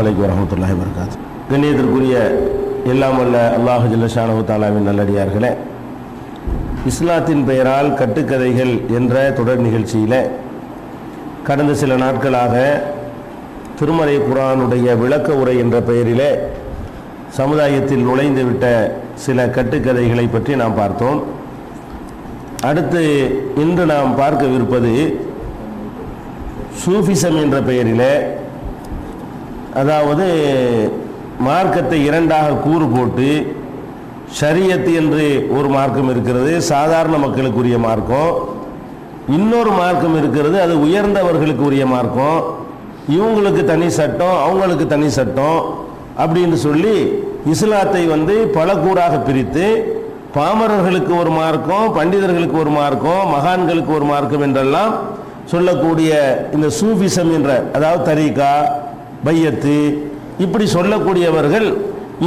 அலைக்கும் வரஹ்மத்துல்லாஹி வபரகாத்துஹு. கண்ணியத்திற்குரிய எல்லாம் வல்ல அல்லாஹ் ஜல்ல ஷானஹு தஆலாவின் நல்லடியார்களே, இஸ்லாத்தின் பெயரால் கட்டுக்கதைகள் என்ற தொடர் நிகழ்ச்சியில் கடந்த சில நாட்களாக திருமறை குர்ஆனுடைய விளக்க உரை என்ற பெயரிலே சமுதாயத்தில் நுழைந்துவிட்ட சில கட்டுக்கதைகளை பற்றி நாம் பார்த்தோம். அடுத்து இன்று நாம் பார்க்கவிருப்பது சூஃபிசம் என்ற பெயரிலே, அதாவது மார்க்கத்தை இரண்டாக கூறு போட்டு ஷரியத் என்று ஒரு மார்க்கம் இருக்கிறது, சாதாரண மக்களுக்குரிய மார்க்கம். இன்னொரு மார்க்கம் இருக்கிறது, அது உயர்ந்தவர்களுக்கு உரிய மார்க்கம். இவங்களுக்கு தனி சட்டம், அவங்களுக்கு தனி சட்டம் அப்படின்னு சொல்லி இஸ்லாத்தை பல கூறாக பிரித்து பாமரர்களுக்கு ஒரு மார்க்கம், பண்டிதர்களுக்கு ஒரு மார்க்கம், மகான்களுக்கு ஒரு மார்க்கம் என்றெல்லாம் சொல்லக்கூடிய இந்த சூஃபிசம் என்ற, அதாவது தரீகா, பையத்து, இப்படி சொல்லக்கூடியவர்கள்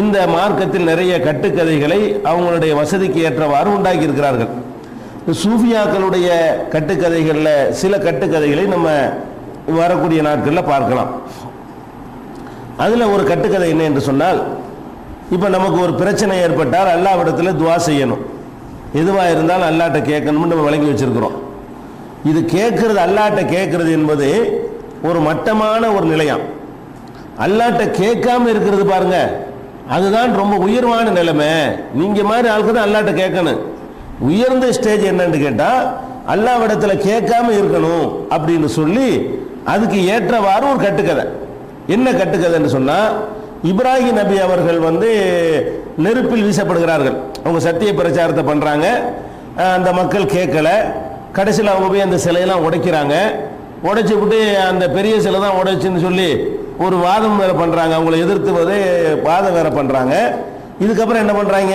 இந்த மார்க்கத்தில் நிறைய கட்டுக்கதைகளை அவங்களுடைய வசதிக்கு ஏற்றவாறு உண்டாக்கி இருக்கிறார்கள். சூஃபியாக்களுடைய கட்டுக்கதைகளில் சில கட்டுக்கதைகளை நம்ம வரக்கூடிய நாட்களில் பார்க்கலாம். அதில் ஒரு கட்டுக்கதை என்ன என்று சொன்னால், இப்போ நமக்கு ஒரு பிரச்சனை ஏற்பட்டால் அல்லாஹ்விடத்தில் துஆ செய்யணும். எதுவாக இருந்தாலும் அல்லாஹ்ட்ட கேட்கணும்னு நம்ம வழங்கி வச்சிருக்கிறோம். இது கேட்கறது, அல்லாஹ்ட்ட கேட்கறது என்பது ஒரு மட்டமான ஒரு நிலையம். அல்லாஹ்ட்ட கேட்காம இருக்கிறது பாருங்க, அதுதான் ரொம்ப உயர்வான நிலைமை. நீங்க மாதிரி ஆளுக்கு தான் அல்லாஹ்ட்ட கேட்கணும். உயர்ந்த ஸ்டேஜ் என்னன்னு கேட்டா அல்லாஹ்விடத்தில் கேட்காம இருக்கணும் அப்படின்னு சொல்லி அதுக்கு ஏற்றவாறு ஒரு கட்டுக்கதை. என்ன கட்டுக்கதைன்னு சொன்னா, இப்ராஹிம் நபி அவர்கள் நெருப்பில் வீசப்படுகிறார்கள். அவங்க சத்திய பிரச்சாரத்தை பண்றாங்க, அந்த மக்கள் கேட்கல. கடைசியில் அவங்க போய் அந்த சிலையெல்லாம் உடைக்கிறாங்க. உடைச்சு விட்டு அந்த பெரிய சிலை தான் உடைச்சுன்னு சொல்லி ஒரு வாதம் வேற பண்றாங்க. அவங்களை எதிர்த்து வாதம் வேற பண்றாங்க. இதுக்கப்புறம் என்ன பண்றாங்க,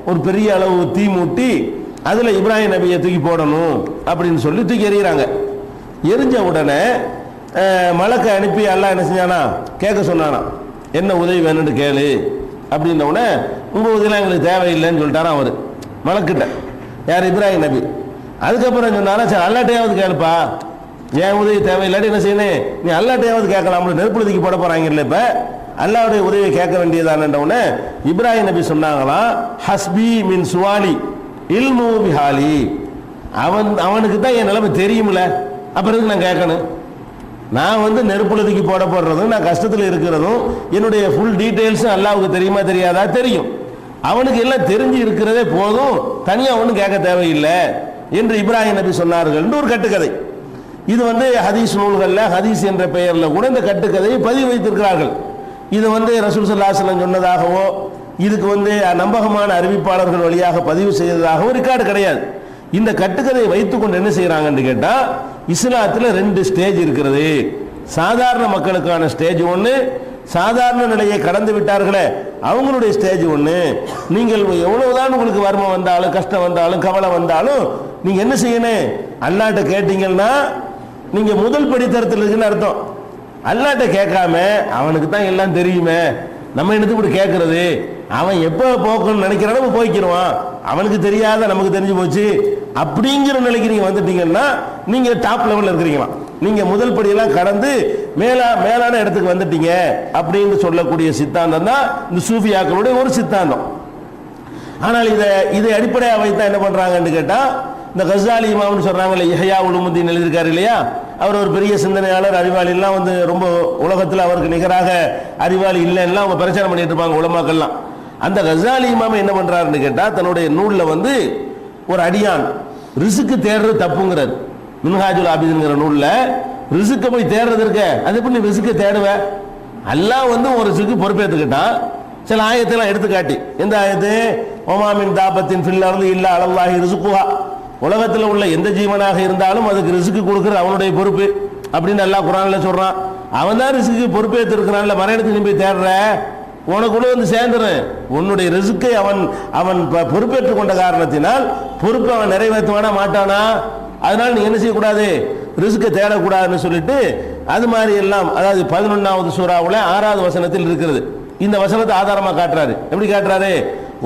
ஒரு பெரிய அளவு தீ மூட்டி அதுல இப்ராஹிம் நபியை தூக்கி போடணும் அப்படின்னு சொல்லி தூக்கி எறிகிறாங்க. எரிஞ்ச உடனே மலக்கை அனுப்பி அல்லாஹ் என்ன செஞ்சானா, கேட்க சொன்னானா, என்ன உதவி வேணும்னு கேளு அப்படின்ன உடனே உங்க உதவிலாம் எங்களுக்கு தேவையில்லைன்னு சொல்லிட்டாராம் அவர் மலக்கிட்ட. யார்? இப்ராஹிம் நபி. அதுக்கப்புறம் சொன்னாரா, சரி அல்லாட்டையாவது கேளுப்பா, ஏன் உதவி தேவையில்லாட்டி என்ன செய்யணும், நீ அல்லாட்டையாவது கேட்கலாம். நெருப்புலதுக்கு போட போறாங்கல்ல, இப்ப அல்லாவுடைய உதவியை கேட்க வேண்டியதான உடனே இப்ராஹிம் நபி சொன்னாங்களாம், ஹஸ்பி மின் சுவாலி இல்மு பிஹாலி, அவனுக்கு தான் என் நிலைமை தெரியுமில்ல, அப்புறம் நான் கேட்கணும். நான் நெருப்புலதுக்கு போடுறதும், நான் கஷ்டத்தில் இருக்கிறதும், என்னுடைய ஃபுல் டீட்டெயில்ஸும் அல்லாவுக்கு தெரியுமா தெரியாதா? தெரியும். அவனுக்கு எல்லாம் தெரிஞ்சு இருக்கிறதே போதும், தனியாக ஒன்றும் கேட்க தேவையில்லை என்று இப்ராஹிம் நபி சொன்னார்கள் என்று ஒரு கட்டுக்கதை. இது ஹதீஸ் நூல்களில், ஹதீஸ் என்ற பெயரில் கூட இந்த கட்டுக்கதையை பதிவு வைத்திருக்கிறார்கள். இது ரசூல் ஸல்லல்லாஹு அலைஹி வஸல்லம் சொன்னதாகவோ, இதுக்கு நம்பகமான அறிவிப்பாளர்கள் வழியாக பதிவு செய்ததாகவோ ரெக்கார்டு கிடையாது. இந்த கட்டுக்கதையை வைத்துக்கொண்டு என்ன செய்யறாங்கன்னு கேட்டா, இஸ்லாத்தில் 2 ஸ்டேஜ் இருக்கிறது. சாதாரண மக்களுக்கான ஸ்டேஜ் ஒன்று, சாதாரண நிலையை கடந்து விட்டார்களே அவங்களுடைய ஸ்டேஜ் ஒன்று. நீங்கள் எவ்வளவுதான் உங்களுக்கு வறுமை வந்தாலும், கஷ்டம் வந்தாலும், கவலை வந்தாலும் நீங்க என்ன செய்யணும், அல்லாஹ்ட்ட கேட்டீங்கன்னா நீங்க முதல் படித்தரத்தில் இருக்குன்னு அர்த்தம். அல்லாஹ்ட்ட கேட்காம அவனுக்கு தான் எல்லாம் தெரியுமே, நம்ம என்னத்துக்கு இப்படி கேட்கறது, அவன் எப்போ போக்கணும்னு நினைக்கிறானோ போய்க்கிடுவான், அவனுக்கு தெரியாத நமக்கு தெரிஞ்சு போச்சு அப்படிங்கிற நிலைக்கு நீங்க வந்துட்டீங்கன்னா நீங்க டாப் லெவலில் இருக்கிறீங்களா, நீங்க முதல் படியெல்லாம் கடந்து மேலான இடத்துக்கு வந்துட்டீங்க அப்படின்னு சொல்லக்கூடிய சித்தாந்தம் தான் இந்த சூஃபியாக்களுடைய ஒரு சித்தாந்தம். ஆனால் இதை அடிப்படையாக வைத்தா என்ன பண்றாங்கன்னு கேட்டா, இந்த கஸாலி இமாம்னு சொல்றாங்கல்ல, இஹ்யா உலூமுத்தீன் எழுதியிருக்காரு இல்லையா, அவர் ஒரு பெரிய சிந்தனையாளர், அறிவாளி எல்லாம் ரொம்ப உலகத்தில் அவருக்கு நிகராக அறிவாளி இல்லைன்னா அவங்க பிரச்சாரம் பண்ணிட்டு இருப்பாங்க உலமாக்கள்லாம். அந்த கஸாலி இமாம் என்ன பண்றாருன்னு கேட்டா, தன்னுடைய நூலில் ஒரு அடியான் ரிசுக்கு தேடுறது தப்புங்கிறார். மின்ஹாஜுல் ஆபிதின்ங்கிற நூலில் ரிசுக்கை போய் தேடுறது இருக்க, அது எப்படி ரிசுக்கை தேடுவ, அல்லாஹ் ஒரு ரிசுக்கு பொறுப்பேற்றுக்கிட்டான். சில ஆயத்தெல்லாம் எடுத்து காட்டி, எந்த ஆயத்து, ஒமாமின் தாபத்தின் ஃபில்லர்ந்து இல்லா அலல்லாஹி ரிசுக்குஹா, உலகத்தில் உள்ள எந்த ஜீவனாக இருந்தாலும் அதுக்கு ரிசுக்கு கொடுக்குறது அவனுடைய பொறுப்பு அப்படின்னு அல்லாஹ் குர்ஆன்ல சொல்றான். அவன் தான் ரிசுக்கு பொறுப்பேற்று இருக்கிறான்ல, மறையிடத்துக்கு நீ போய் தேடுற, உனக்குள்ள சேர்ந்துடும். உன்னுடைய ரிசுக்கை அவன் பொறுப்பேற்றுக் கொண்ட காரணத்தினால் பொறுப்பை அவன் நிறைவேற்றுவானா மாட்டானா, அதனால நீ என்ன செய்யக்கூடாது, ரிசுக்கை தேடக்கூடாதுன்னு சொல்லிட்டு அது மாதிரி எல்லாம், அதாவது 11வது சூராவுல 6வது வசனத்தில் இருக்கிறது. இந்த வசனத்தை ஆதாரமா காட்டுறாரு. எப்படி காட்டுறாரு,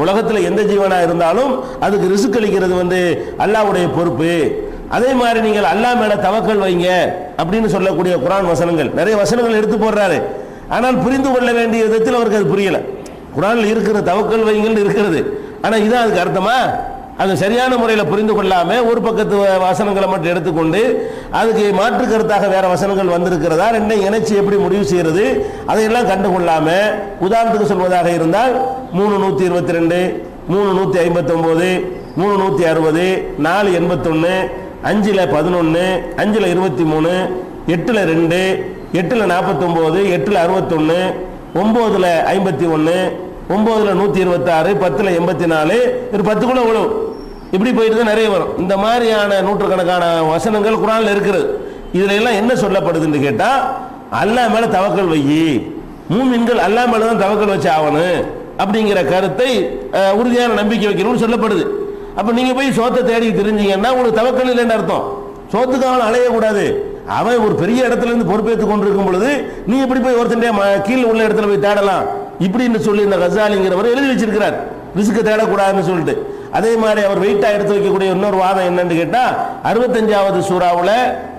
உலகத்தில் எந்த ஜீவனா இருந்தாலும் அதுக்கு ரிஸ்க் அளிக்கிறது அல்லாஹ்வுடைய பொறுப்பு. அதே மாதிரி நீங்கள் அல்லாஹ் மேல தவக்கல் வைங்க அப்படின்னு சொல்லக்கூடிய குர்ஆன் வசனங்கள் நிறைய வசனங்கள் எடுத்து போடுறாரு. ஆனால் புரிந்து கொள்ள வேண்டிய விதத்தில் அவருக்கு அது புரியல. குர்ஆனில் இருக்கிற தவக்கல் வைங்கள் இருக்கிறது, ஆனால் இதான் அதுக்கு அர்த்தமா? அது சரியான முறையில் புரிந்து கொள்ளாம ஒரு பக்கத்து வசனங்களை மட்டும் எடுத்துக்கொண்டு அதுக்கு மாற்று கருத்தாக வேற வசனங்கள் வந்திருக்கிறதா, ரெண்டையும் இணைச்சு எப்படி முடிவு செய்யறது, அதையெல்லாம் கண்டுகொள்ளாம, உதாரணத்துக்கு சொல்வதாக இருந்தால் 322, 359, 360, 481, 5ல் 11, 5ல் 23, 8ல் 2, 8ல் 49, 8ல் 61, 9ல் 51, 9ல் 126, 10ல் 84, ஒரு 10 கூட உழவு இப்படி போயிட்டு நிறைய வரும். இந்த மாதிரியான நூற்றுக்கணக்கான வசனங்கள் குர்ஆன்ல இருக்கிறது. இதுல எல்லாம் என்ன சொல்லப்படுதுன்னு கேட்டா, அல்லாஹ் மேல தவக்கல் வையி, மூமின்கள் அல்லாஹ் மேல தான் தவக்கல் வச்சு ஆகணும் அப்படிங்கிற கருத்தை உறுதியான நம்பிக்கை வைக்கணும்னு சொல்லப்படுது. அப்ப நீங்க போய் சோத்தை தேடி தெரிஞ்சீங்கன்னா உங்களுக்கு தவக்கல் இல்லைன்னு அர்த்தம். சோத்துக்கு அவன் அலையக்கூடாது. அவன் ஒரு பெரிய இடத்துல இருந்து பொறுப்பேற்றுக் கொண்டிருக்கும் பொழுது நீ எப்படி போய் ஒருத்தன் கீழே உள்ள இடத்துல போய் தேடலாம் இப்படின்னு சொல்லி இந்த கசாலிங்கிறவர் எழுதி வச்சிருக்கிறார், ரிஸ்க் தேடக்கூடாதுன்னு சொல்லிட்டு. அதே மாதிரி அவர் வெயிட்டா எடுத்து வைக்கக்கூடிய இன்னொரு வாதம் என்னன்னு கேட்டா, 65வது சூராவுல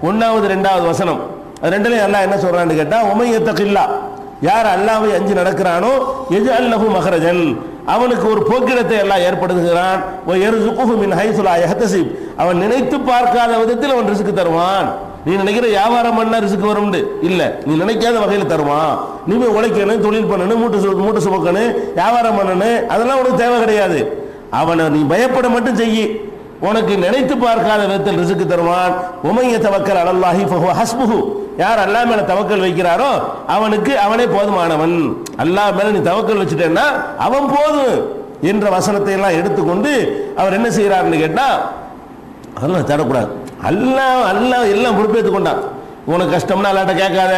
1வது 2வது வசனம், அது ரெண்டுலயும் அல்லாஹ் என்ன சொல்றான்னு கேட்டா, உமையத்தகில்லா, யார் அல்லாஹ்வை அஞ்சி நடக்கிறானோ யஜ்அல் லஹு மஹ்ரஜன், அவனுக்கு ஒரு போக்கிடத்தை எல்லாம் ஏற்படுத்துகிறான், வ யர்ஸுகுஹு மின் ஹைஸு லா யஹ்தஸிப், அவன் நினைத்து பார்க்காத விதத்தில் அவன் ரிஸ்க் தருவான். நீ நினைக்கிற வியாபாரம் பண்ணா ரிஸ்க் வரும்னு இல்ல, நீ நினைக்காத வகையில் தருவான். நீ போய் உழைக்கணும், தொழில் பண்ணணும், மூட்டை சுமக்கணும், வியாபாரம் பண்ணணும், அதெல்லாம் உனக்கு தேவை கிடையாது. அவனை நீ பயப்பட மட்டும் செய்யி, உனக்கு நினைத்து பார்க்காத விதத்தில் ரிஸ்க் தருவான். உமைய தவக்கல் அலல்லாஹி ஃபஹுவ ஹஸ்புஹு, யார் அல்லாஹ் மேல தவக்கல் வைக்கிறாரோ அவனுக்கு அவனே போதுமானவன். அல்லாஹ் மேல நீ தவக்கல் வச்சுட்டேன்னா அவன் போதும் என்ற வசனத்தை எல்லாம் எடுத்துக்கொண்டு அவர் என்ன செய்யறாருன்னு கேட்டா, அதெல்லாம் தரக்கூடாது. அல்லாஹ் அல்லாஹ் எல்லாம் பொறுப்பேற்றுக் கொண்டான். உனக்கு கஷ்டம்னா அல்லாட்ட கேட்காத,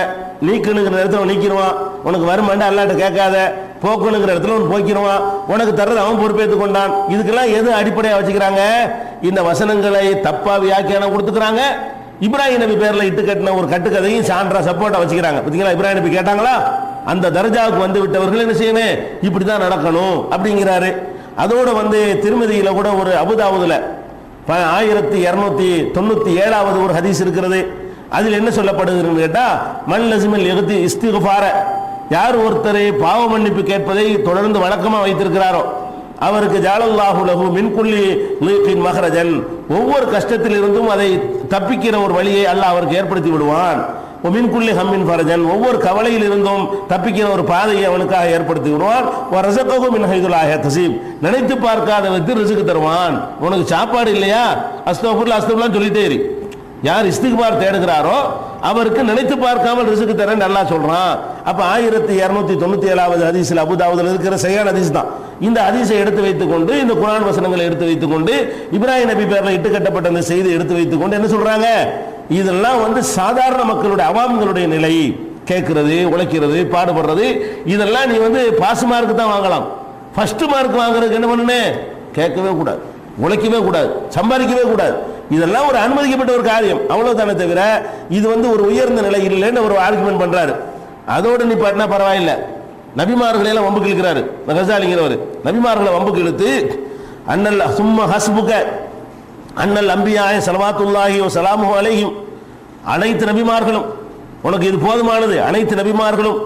நீக்கணுங்கிற இடத்துல நீக்கிடுவான். உனக்கு வருமாண்டா அல்லாட்ட கேட்காத, போக்கணுங்கிற இடத்துல அவன் போக்கிடுவான். உனக்கு தர்றது அவன் பொறுப்பேற்றுக் கொண்டான். இதுக்கெல்லாம் எது அடிப்படையாக வச்சுக்கிறாங்க? இந்த வசனங்களை தப்பா வியாக்கியானம் கொடுத்துக்கிறாங்க. இப்ராஹிம் நபி பேர்ல இட்டு கட்டின ஒரு கட்டுக்கதையும் சான்றா சப்போர்ட்டா வச்சுக்கிறாங்க. பார்த்தீங்களா, இப்ராஹிம் நபி கேட்டாங்களா, அந்த தர்ஜாவுக்கு வந்து விட்டவர்கள் என்ன செய்யணும், இப்படிதான் நடக்கணும் அப்படிங்கிறாரு. அதோட திருமதியில கூட ஒரு அபுதாவுதுல 1297வது ஒரு ஹதீஸ் இருக்கிறது. அதில் என்ன சொல்லப்படுகிறது கேட்டா, மன் லஸிமல் இஸ்திக்ஃபார, யார் ஒருத்தர் பாவ மன்னிப்பு கேட்பதை தொடர்ந்து வழக்கமா வைத்திருக்கிறாரோ அவருக்கு ஜஅலல்லாஹு லஹு மின் குல்லி லிகின் மஹ்ரஜன், ஒவ்வொரு கஷ்டத்தில் இருந்தும் அதை தப்பிக்கிற ஒரு வழியை அல்லாஹ் அவருக்கு ஏற்படுத்தி விடுவான். மின் குல்லி ஹம்மின் ஃபரஜன், ஒவ்வொரு கவலையில் இருந்தும் தப்பிக்கிற ஒரு பாதையை அவனுக்காக ஏற்படுத்தி விடுவான். ரஸகஹு மின் ஹைது லா யஹ்தஸிப், நினைத்து பார்க்காத விதத்தில் ரிஸ்க் தருவான். உனக்கு சாப்பாடு இல்லையா, அஸ்தக்ஃபிருல்லாஹ் அஸ்தக்ஃபிருல்லாஹ் சொல்லிட்டே இரு. யார் இஸ்திக்பார் தேடுகிறாரோ அவருக்கு நினைத்து பார்க்காமல் ரிஸ்க் தரேன் அல்லாஹ் சொல்றான். அப்ப 1297வது ஹதீஸ்ல அபூதாவுதுல இருக்கிற சஹீஹ் ஹதீஸ் தான். இந்த ஹதீஸை எடுத்து வைத்துக் கொண்டு, இந்த குர்ஆன் வசனங்களை எடுத்து வைத்துக் கொண்டு, இப்ராஹிம் நபி பேர்ல இட்டு கட்டப்பட்ட அந்த செய்தி எடுத்து வைத்துக் கொண்டு என்ன சொல்றாங்க, இதெல்லாம் சாதாரண மக்களுடைய அவாம்களுடைய நிலை, கேட்கிறது, உழைக்கிறது, பாடுபடுறது, இதெல்லாம் நீ பாஸ் மார்க் தான் வாங்கலாம். ஃபர்ஸ்ட் மார்க் வாங்குறதுக்கு என்ன பண்ணு, கேட்கவே கூடாது, உழைக்கவே கூடாது, சம்பாதிக்கவே கூடாது. இதெல்லாம் ஒரு அனுமதிக்கப்பட்ட ஒரு காரியம், அவ்வளவுதானே தவிர இது ஒரு உயர்ந்த நிலை இல்லைன்னு ஒரு ஆர்குமெண்ட் பண்றாரு. அதோடு நீ பாட்டினா பரவாயில்லை, நபிமார்களை எல்லாம் வம்புக்கு இழுக்கிறாரு கசாலிங்கிறவர். நபிமார்களை வம்புக்கு இழுத்து அன்னல் சும்மா ஹஸ்புக அன்னல் அம்பியாய ஸலவாத்துல்லாஹி வ ஸலாமுஹு அலைஹிம், அனைத்து நபிமார்களும் உனக்கு இது போதுமானது, அனைத்து நபிமார்களும்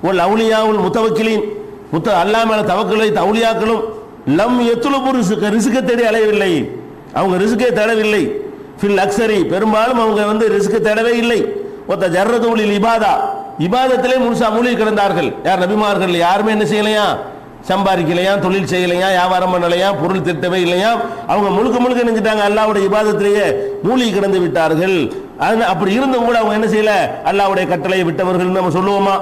ஒல் அவுலியாவுல் முத்தவக்கிலீன், அல்லாஹ் மேல தவக்கல் வைத்த அவுலியாக்களும் லம் யத்லுபு ரிஸ்க தேடி அலையவில்லை, அவங்க ரிஸ்கை தேடவில்லை. ஃபில் அக்ஸரி, பெரும்பாலும் அவங்க ரிஸ்க் தேடவே இல்லை. ஒத்த ஜர்ரதுலில் இபாதா, இபாதத்திலே முழுசா மூழ்கி கிடந்தார்கள். யார் நபிமார்கள் யாருமே என்ன செய்யலையா, சம்பாதிக்கலையா, தொழில் செய்யலையா, வியாபாரம் பண்ணலையா, பொருள் திட்டவே இல்லையா, அவங்க முழுக்க முழுக்க நினைச்சிட்டாங்க அல்லாஹ்வுடைய இபாதத்திலேயே மூழ்கி கிடந்து விட்டார்கள். அப்படி இருந்தும் கூட அவங்க என்ன செய்யல, அல்லாஹ்வுடைய கட்டளையை விட்டவர்கள் நம்ம சொல்லுவோமா,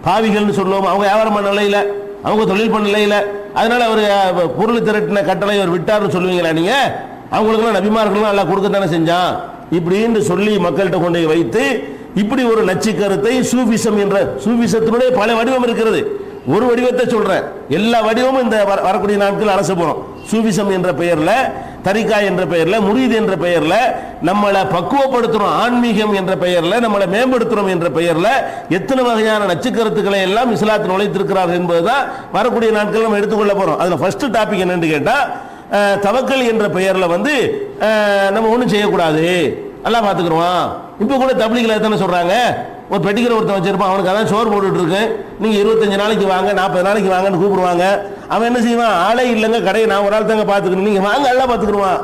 பாவிகள்னு சொல்லுவோமா? அவங்க வியாபாரம் பண்ணல இல்ல, அவங்க தொழில் பண்ணல இல்ல, அதனால அவர் பொருள் திரட்டின கட்டளை அவர் விட்டார்னு சொல்லுவீங்களா நீங்க? அவங்களுக்கெல்லாம் நபிமார்கள்லாம் அல்லாஹ் கொடுக்கத்தானே செஞ்சான் இப்படின்னு சொல்லி மக்கள்கிட்ட கொண்டு வைத்து இப்படி ஒரு நச்சு கருத்தை சூஃபிசம் என்ற, சூஃபிசத்தினுடைய பல வடிவம் இருக்கிறது, ஒரு வடிவத்தை சொல்றேன், எல்லா வடிவமும் இந்த வரக்கூடிய நாட்கள் அரசு போறோம். சூஃபிசம் என்ற பெயர்ல, தரிகா என்ற பெயர்ல, முரீத் என்ற பெயர்ல நம்மளை பக்குவப்படுத்துறோம், ஆன்மீகம் என்ற பெயர்ல நம்மளை மேம்படுத்துறோம் என்ற பெயர்ல எத்தனை வகையான நச்சு கருத்துக்களை எல்லாம் இஸ்லாத்தில் நுழைத்திருக்கிறார்கள் என்பதுதான் வரக்கூடிய நாட்கள் நம்ம எடுத்துக்கொள்ள போறோம். அதுல ஃபர்ஸ்ட் டாபிக் என்னன்னு கேட்டா, தவக்கல் என்ற பெயர்ல நம்ம ஒன்றும் செய்யக்கூடாது, எல்லாம் பார்த்துக்கிறோம். இப்போ கூட தப்லீக்ல எத்தனை சொல்றாங்க, ஒரு பெட்டிக்கிற ஒருத்தன் வச்சிருப்பான், அவனுக்கு அதான் சோறு போட்டுட்டு இருக்கு, நீங்க 25 நாளைக்கு வாங்க 40 நாளைக்கு வாங்கன்னு கூப்பிடுவாங்க. அவன் என்ன செய்வான், ஆளே இல்லைங்க கடையை நான் ஒரு ஆள் தாங்க பார்த்துக்கணும், நீங்க வாங்க அல்லாஹ் பார்த்துக்குருவான்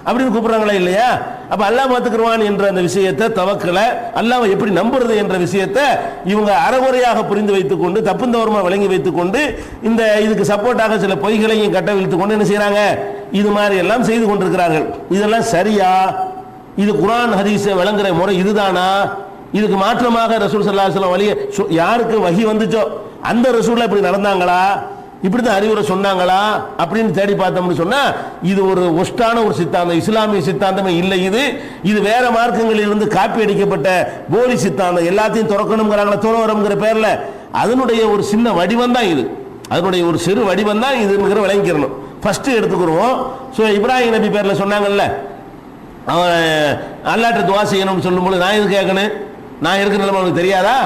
அப்படின்னு கூப்பிடுறாங்களா இல்லையா? அப்ப அல்லாஹ் பார்த்துக்குருவான் என்ற அந்த விஷயத்தை தவக்கல அல்லாஹ்வை எப்படி நம்புறது என்ற விஷயத்தை இவங்க அறகுறையாக புரிந்து வைத்துக் கொண்டு தப்புந்தவரமா விளங்கி வைத்துக் கொண்டு இந்த இதுக்கு சப்போர்ட்டாக சில பொய்களையும் கட்டவிழ்த்துக் கொண்டு என்ன செய்யறாங்க, இது மாதிரி எல்லாம் செய்து கொண்டிருக்கிறார்கள். இதெல்லாம் சரியா? இது குர்ஆன் ஹதீஸை விளங்குற முறை இதுதானா? இதுக்கு மாற்றமாக ரசூல் ஸல்லல்லாஹு அலைஹி வஸல்லம் வழிய யாருக்கு வஹி வந்துச்சோ அந்த ரசூல்ல இப்படி நடந்தாங்களா, இப்படிதான் அறிவுரை சொன்னாங்களா அப்படின்னு தேடி பார்த்தோம்னு சொன்னா இது ஒரு ஒஸ்டான ஒரு சித்தாந்தம், இஸ்லாமிய சித்தாந்தமே இல்லை. இது வேற மார்க்கங்களில் இருந்து காப்பி அடிக்கப்பட்ட போலி சித்தாந்தம். எல்லாத்தையும் துறக்கணுங்கிறாங்களா, துறவரம்ங்கிற பேர்ல அதனுடைய ஒரு சின்ன வடிவம் தான் இது, அதனுடைய ஒரு சிறு வடிவம் தான் இதுங்கிற விளங்கிக்கிறணும். ஃபர்ஸ்ட் எடுத்துக்கிறோம். ஸோ இப்ராஹிம் நபி பேர்ல சொன்னாங்கல்ல, அவன் அல்லாஹ்ட்ட துஆ செய்யணும்னு சொல்லும்போது நான் எது கேட்கணும், நான் இருக்கிற நிலைமை அவனுக்கு தெரியாதா?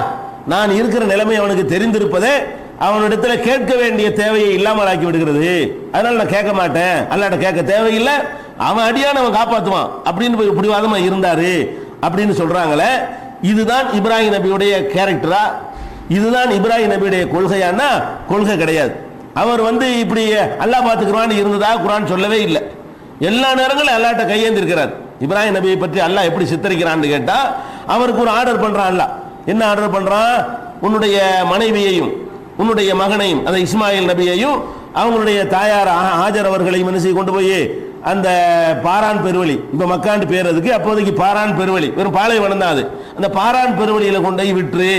நான் இருக்கிற நிலைமை அவனுக்கு தெரிந்திருப்பதே அவனிடத்துல கேட்க வேண்டிய தேவையை இல்லாமல் ஆக்கி விடுகிறது. அதனால நான் கேட்க மாட்டேன், அல்லாஹ்ட்ட கேட்க தேவையில்லை, அவன் அடியான அவன் காப்பாற்றுவான் அப்படின்னு பிடிவாதமா இருந்தாரு அப்படின்னு சொல்றாங்களே. இதுதான் இப்ராஹிம் நபியுடைய கேரக்டரா? இதுதான் இப்ராஹிம் நபியுடைய கொள்கையானா? கொள்கை கிடையாது. அவர் இப்படி அல்லாஹ் பார்த்துக்கிறான்னு இருந்ததா குர்ஆன் சொல்லவே இல்லை. எல்லா நேரங்களும் அல்லாஹ்ட்ட கையேந்திருக்கிறார். இப்ராஹிம் நபியை பற்றி அல்லாஹ் எப்படி சித்தரிக்கிறான்னு கேட்டா அவருக்கு ஒரு ஆர்டர் பண்றான். அல்லாஹ் என்ன ஆர்டர் பண்றான், உன்னுடைய மனைவியையும் உன்னுடைய மகனையும் அந்த இஸ்மாயில் நபியையும் அவங்களுடைய தாயார் ஹாஜர் அவர்களையும் என்ன செய்ய கொண்டு போய் அந்த பாரான் பெருவழி, இப்ப மக்காண்டு பேர் அதுக்கு, அப்போதைக்கு பாரான் பெருவழி வெறும் பாலைவனம் தான் அது, அந்த பாரான் பெருவழியில கொண்டு போய் விட்டுரு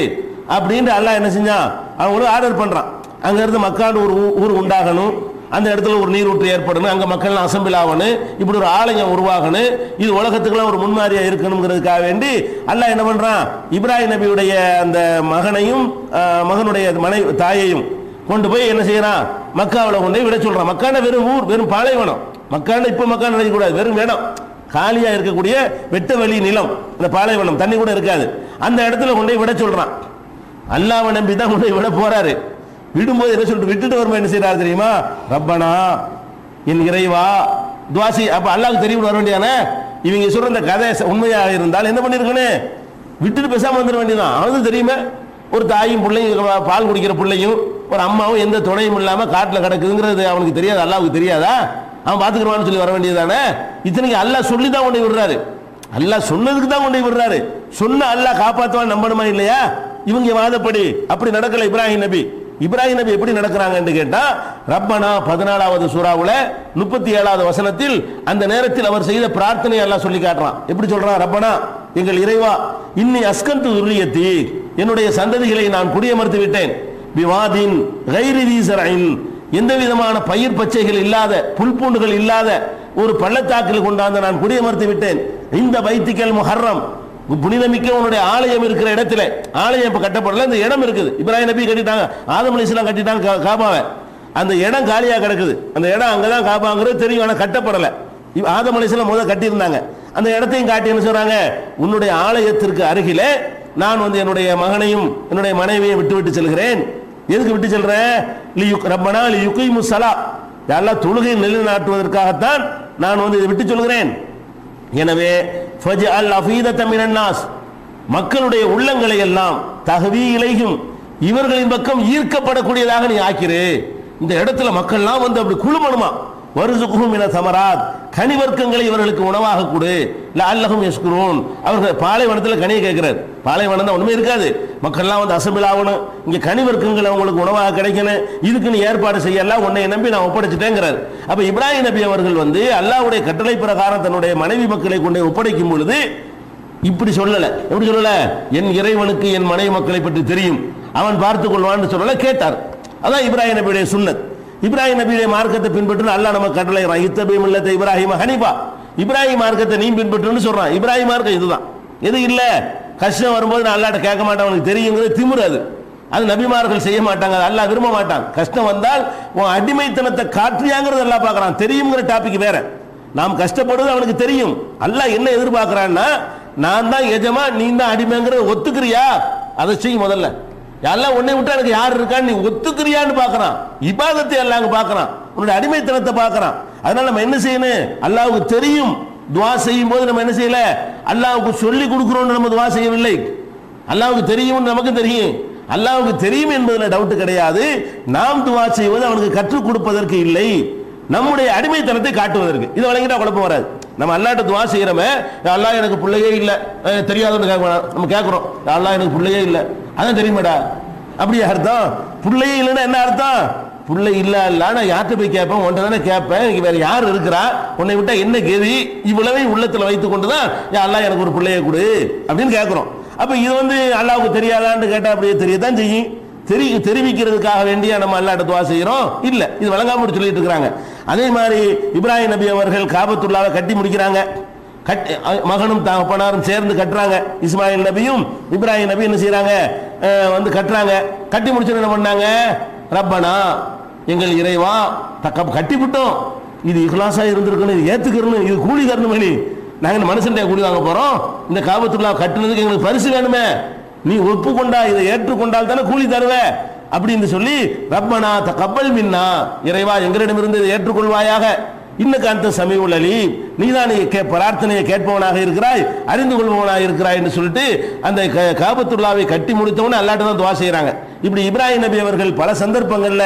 அப்படின்னு அல்லாஹ் என்ன செஞ்சான், அவங்களும் ஆர்டர் பண்றான். அங்க இருந்து மக்காண்டு ஒரு ஊர் உண்டாகணும், அந்த இடத்துல ஒரு நீரூற்று ஏற்படணும், அங்க மக்கள் அசம்பிள் ஆகணும், இப்படி ஒரு ஆலயம் உருவாகணும், இது உலகத்துக்குலாம் ஒரு முன்மாதிரியா இருக்கணுங்கிறதுக்காக வேண்டி அல்லாஹ் என்ன பண்றான், இப்ராஹிம் நபியுடைய அந்த மகனையும் மகனுடைய தாயையும் கொண்டு போய் என்ன செய்யறான், மக்காவில் கொண்டு போய் விட சொல்றான். மக்கான வெறும் ஊர், வெறும் பாலைவனம். மக்கான இப்ப மக்கா நினைக்கக்கூடாது, வெறும் இடம், காலியா இருக்கக்கூடிய வெட்ட வெளி நிலம், இந்த பாலைவனம், தண்ணி கூட இருக்காது, அந்த இடத்துல கொண்டு போய் விட சொல்றான். அல்லாஹ்வை நம்பி தான் கொண்டு போய் விட போறாரு. விடும்போது என்ன சொல்லிட்டு விட்டுட்டு வரும்போது என்ன செய்யறாரு தெரியுமா, ரப்பனா என் இறைவா துவாசி. அப்ப அல்லாஹ்வுக்கு தெரியும் வர வேண்டியதானே, இவங்க சொல்ற இந்த கதை உண்மையாக இருந்தால் என்ன பண்ணிருக்கணும், விட்டுட்டு பேசாம வந்துட வேண்டியதான். அவனுக்கு தெரியுமே, ஒரு தாயும் பிள்ளையும் பால் குடிக்கிற பிள்ளையும் ஒரு அம்மாவும் எந்த துணையும் இல்லாம காட்டுல கிடக்குதுங்கிறது அவனுக்கு தெரியாது, அல்லாஹ்வுக்கு தெரியாதா? அவன் பாத்துக்கிறான்னு சொல்லி வர வேண்டியதானே. இத்தனைக்கு அல்லாஹ் சொல்லி தான் கொண்டு விடுறாரு, அல்லாஹ் சொன்னதுக்கு தான் கொண்டு விடுறாரு. சொன்ன அல்லாஹ் காப்பாற்றுவான் நம்பணுமா இல்லையா? இவங்க வாதப்படி அப்படி நடக்கல. இப்ராஹிம் நபி எப்படி நடக்கிறாங்க கேட்டா, ரப்பனா 14வது சூராவுல 37வது வசனத்தில் அந்த நேரத்தில் அவர் செய்த பிரார்த்தனை அல்லாஹ் சொல்லி காட்டுறான். எப்படி சொல்றான், ரப்பனா எங்கள் இறைவா, இன்னி அஸ்கந்து துர்ரியத்தி என்னுடைய சந்ததிகளை நான் குடியமர்த்தி விட்டேன், பிவாதின் கைரி தீசரைன் எந்த விதமான பயிர் பச்சைகள் இல்லாத புல்பூண்டுகள் இல்லாத ஒரு பள்ளத்தாக்கில் கொண்டாந்து நான் குடியமர்த்தி விட்டேன், இந்த பைத்திக்கல் முஹர்ரம் புனிதமிக்க உன்னுடைய ஆலயம் இருக்கிற இடத்துல. ஆலயம் இப்ப கட்டப்படல, இந்த இடம் இருக்குது, இப்ராஹிம் நபி கட்டிட்டாங்க, ஆதம் அலைஹிஸ்ஸலாம் கட்டிட்டாங்க காபாவை, அந்த இடம் காலியா கிடக்குது, அந்த இடம் அங்கதான் காபாங்கிறது தெரியும், ஆனா கட்டப்படல. ஆதம் அலைஹிஸ்ஸலாம் முதல்ல கட்டியிருந்தாங்க, அந்த இடத்தையும் காட்டி என்ன சொல்றாங்க, உன்னுடைய ஆலயத்திற்கு அருகிலே நான் என்னுடைய மகனையும் என்னுடைய மனைவியை விட்டு செல்கிறேன். எதுக்கு விட்டு செல்றேன், ரப்பனா லியுகீமு ஸலா, அல்லாஹ் தொழுகை நிலைநாட்டுவதற்காகத்தான் நான் இதை விட்டு சொல்கிறேன். எனவே ஃபஜ்அல் அஃபீதத மினன் நாஸ், மக்களுடைய உள்ளங்களை எல்லாம் தஹ்வி இலைஹிம் இவர்களின் பக்கம் ஈர்க்கப்படக்கூடியதாக நீ ஆக்கிரு. இந்த இடத்துல மக்கள்லாம் அப்படி குழுமணுமா, வர்சுகுஹும் மின ஸமராத் கனிவர்க்கங்களை இவர்களுக்கு உணவாக கொடு, லஅல்லஹும் யஷ்குரூன். அவர்கள் பாலைவனத்தில் கனியை கேட்கிறார், பாலைவனம் தான் ஒண்ணுமே இருக்காது, மக்கள்லாம் அசம்பிள் ஆகணும், இங்க கனிவர்க்கங்கள் அவங்களுக்கு உணவாக கிடைக்கணும், இதுக்கு நீ ஏற்பாடு செய்யலாம், உன்னை நம்பி நான் ஒப்படைச்சிட்டேங்கிறார். அப்ப இப்ராஹிம் நபி அவர்கள் அல்லாஹ்வுடைய கட்டளை பிரகாரம் தன்னுடைய மனைவி மக்களை கொண்டு ஒப்படைக்கும் பொழுது இப்படி சொல்லல. எப்படி சொல்லல, என் இறைவனுக்கு என் மனைவி மக்களை பற்றி தெரியும், அவன் பார்த்துக் கொள்வான்னு சொல்லல, கேட்டார். அதான் இப்ராஹிம் நபியுடைய சுன்னத். இப்ராஹிம் நபியுடைய மார்க்கத்தை பின்பற்று அல்லாஹ் நமக்கு கட்டளை இத்தபி மில்லத்த இப்ராஹிம் ஹனீஃபா, இப்ராஹிம் மார்க்கத்தை நீ பின்பற்றுன்னு சொல்றான். இப்ராஹிம் மார்க்கம் இதுதான். எது இல்ல கஷ்டம் வரும்போது நான் அல்லாஹ்ட்ட கேட்க மாட்டேன், அவனுக்கு தெரியுங்கிறது திமிரு, அது நபிமார்கள் செய்ய மாட்டாங்க, அது அல்லாஹ் விரும்ப மாட்டான். கஷ்டம் வந்தால் உன் அடிமைத்தனத்தை காற்றியாங்கிறது அல்லாஹ் பார்க்கறான். தெரியுங்கிற டாபிக் வேற, நாம் கஷ்டப்படுவது அவனுக்கு தெரியும். அல்லாஹ் என்ன எதிர்பார்க்கிறான்னா, நான் தான் எஜமா நீ தான் அடிமைங்கிறத ஒத்துக்கிறியா, அதை செய்யும். முதல்ல எல்லாம் உன்னை விட்டு எனக்கு யார் இருக்கான்னு நீ ஒத்துக்கிறியான்னு பார்க்கறான். இபாதத்தை அல்லாஹ் பார்க்கறான், உன்னுடைய அடிமைத்தனத்தை பார்க்கறான். அதனால நம்ம என்ன செய்யணும், அல்லாஹ்வுக்கு தெரியும். துவா செய்யும் போது நம்ம என்ன செய்யல, அல்லாஹ்வுக்கு சொல்லி கொடுக்கிறோம், நம்ம துவா செய்யவில்லை. அல்லாஹ்வுக்கு தெரியும், நமக்கும் தெரியும். அல்லாஹ்வுக்கு தெரியும் என்பதில் டவுட் கிடையாது. நாம் துவா செய்வது அவனுக்கு கற்றுக் கொடுப்பதற்கு இல்லை, நம்முடைய அடிமைத்தனத்தை காட்டுவதற்கு. இது வழங்கிட்டா குழப்பம் வராது. நம்ம அல்லாஹ்ட்ட துவா செய்யறோமே, அல்லாஹ் எனக்கு பிள்ளையே இல்லை, தெரியாதுன்னு நம்ம கேட்கிறோம், அல்லாஹ் எனக்கு பிள்ளையே இல்லை, அதான் தெரியுமாடா? அப்படியே அர்த்தம்? பிள்ளையே இல்லைன்னா என்ன அர்த்தம்? பிள்ளை இல்ல நான் யார்கிட்ட போய் கேட்பேன்? உன்ட்ட தானே கேட்பேன், வேற யார் இருக்கிறா? உன்னை விட்டா என்ன கேதி? இவ்வளவே உள்ளத்துல வைத்துக் கொண்டுதான் அல்லாஹ் எனக்கு ஒரு பிள்ளையை கொடு அப்படின்னு கேட்கிறோம். அப்ப இது அல்லாஹ்வுக்கு தெரியாதான்னு கேட்டா அப்படியே தெரியத்தான் செய்யும். தெரிவிக்கிறதுக்காக வேண்டிய நம்ம அல்லாஹ்ட்ட துவா செய்யறோம் இல்ல, இது வழங்காம சொல்லிட்டு இருக்காங்க. அதே மாதிரி இப்ராஹிம் நபி அவர்கள் காபத்துல்லாவை கட்டி முடிக்கிறாங்க. மகனும் தகப்பனாரும் சேர்ந்து கட்டுறாங்க. இஸ்மாயில் நபியும் இப்ராஹிம் நபி என்ன செய்யறாங்க? கட்டுறாங்க. கட்டி முடிச்சு என்ன பண்ணாங்க? ரப்பனா, எங்கள் இறைவா, கட்டி விட்டோம், இது இஹ்லாஸா இருந்திருக்கணும், இது ஏத்துக்கணும், இது கூலி தரணும். நாங்க மனுஷன் கூலி வாங்க போறோம், இந்த காபத்துல்லா கட்டுனதுக்கு எங்களுக்கு பரிசு வேணுமே, நீ ஒப்புக்கொண்டா, இதை ஏற்றுக்கொண்டால் தானே கூலி தருவ அப்படின்னு சொல்லி, ரப்பனா தகப்பல் மின்னா, இறைவா எங்களிடமிருந்து இதை ஏற்றுக்கொள்வாயாக, இன்னக்கு அந்த சமீஉல் அலீம், நீதான் பிரார்த்தனையை கேட்பவனாக இருக்கிறாய், அறிந்து கொள்பவனாக இருக்கிறாய் என்று சொல்லிட்டு அந்த காபத்துல்லாவை கட்டி முடித்தவனே அல்லாஹ்ட்ட தான் துவா செய்யறாங்க. இப்படி இப்ராஹிம் நபி அவர்கள் பல சந்தர்ப்பங்கள்ல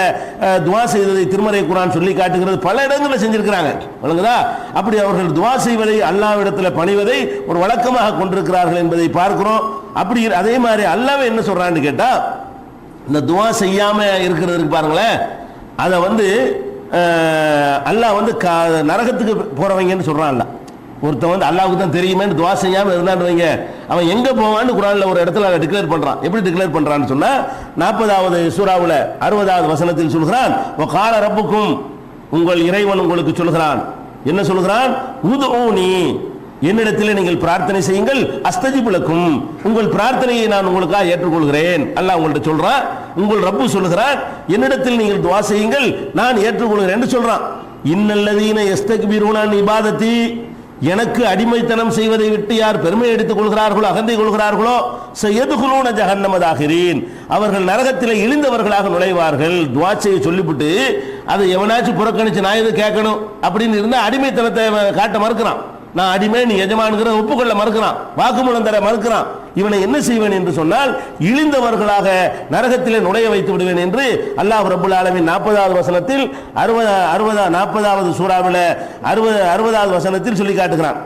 துவா செய்ததை திருமறை குர்ஆன் சொல்லி காட்டுகிறது, பல இடங்களில் செஞ்சிருக்கிறாங்க. வழங்குதா? அப்படி அவர்கள் துவா செய்வதை, அல்லாஹ்விடத்தில் பணிவதை ஒரு வழக்கமாக கொண்டிருக்கிறார்கள் என்பதை பார்க்கிறோம். அப்படி அதே மாதிரி அல்லாஹ் என்ன சொல்றான்னு கேட்டா, இந்த துவா செய்யாம இருக்கிறதுக்கு பாருங்களேன், அதை அல்லாஹ் நரகத்துக்கு போறவங்கன்னு சொல்றான். ஒருத்தன் அல்லாஹ்வுக்கு தான் தெரியுமேன்னு துவா செய்யாம இருந்தான்னு வைங்க, அவன் எங்க போவான்னு குர்ஆன்ல ஒரு இடத்துல டிக்ளேர் பண்றான். எப்படி டிக்ளேர் பண்றான்னு சொன்னா, 40வது சூராவுல 60வது வசனத்தில் சொல்கிறான், வகால ரப்புக்கும், உங்கள் இறைவன் உங்களுக்கு சொல்கிறான். என்ன சொல்கிறான்? உதுஊனி, என்னிடத்தில் நீங்கள் பிரார்த்தனை செய்யுங்கள், அஸ்தஜிபு லக்கும், உங்கள் பிரார்த்தனையை நான் உங்களுக்காக ஏற்றுக்கொள்கிறேன். அல்லாஹ் உங்கள்ட்ட சொல்றான். உங்கள் ரப்பு சொல்கிறான், என்னிடத்தில் நீங்கள் துஆ செய்யுங்கள், நான் ஏற்றுக்கொள்கிறேன் என்று சொல்றான். இன்னல்லதீன யஸ்தக்பிரூன அன் இபாதத்தி, எனக்கு அடிமைத்தனம் செய்வதை விட்டு யார் பெருமை எடுத்துக் கொள்கிறார்களோ, அகந்தை கொள்கிறார்களோ, சயதுகுலூன ஜஹன்னம தாகிரீன், அவர்கள் நரகத்திலே இழிந்தவர்களாக நுழைவார்கள். துஆ செய்ய சொல்லிவிட்டு அதை எவனாச்சும் புறக்கணிச்சு நான் எது கேட்கணும் அப்படின்னு இருந்தா அடிமைத்தனத்தை காட்ட மறுக்கிறான். நான் அடிமை, நீ எஜமான்கிற ஒப்புக்கொள்ள மறுக்கிறான், வாக்குமூலம் தர மறுக்கிறான். இவனை என்ன செய்வேன் என்று சொன்னால், இழிந்தவர்களாக நரகத்திலே நுழைய வைத்து விடுவேன் என்று அல்லாஹ் ரப்புல் ஆலமீன் 40வது வசனத்தில் 40வது சூராவில் 60வது வசனத்தில் சொல்லி காட்டுகிறான்.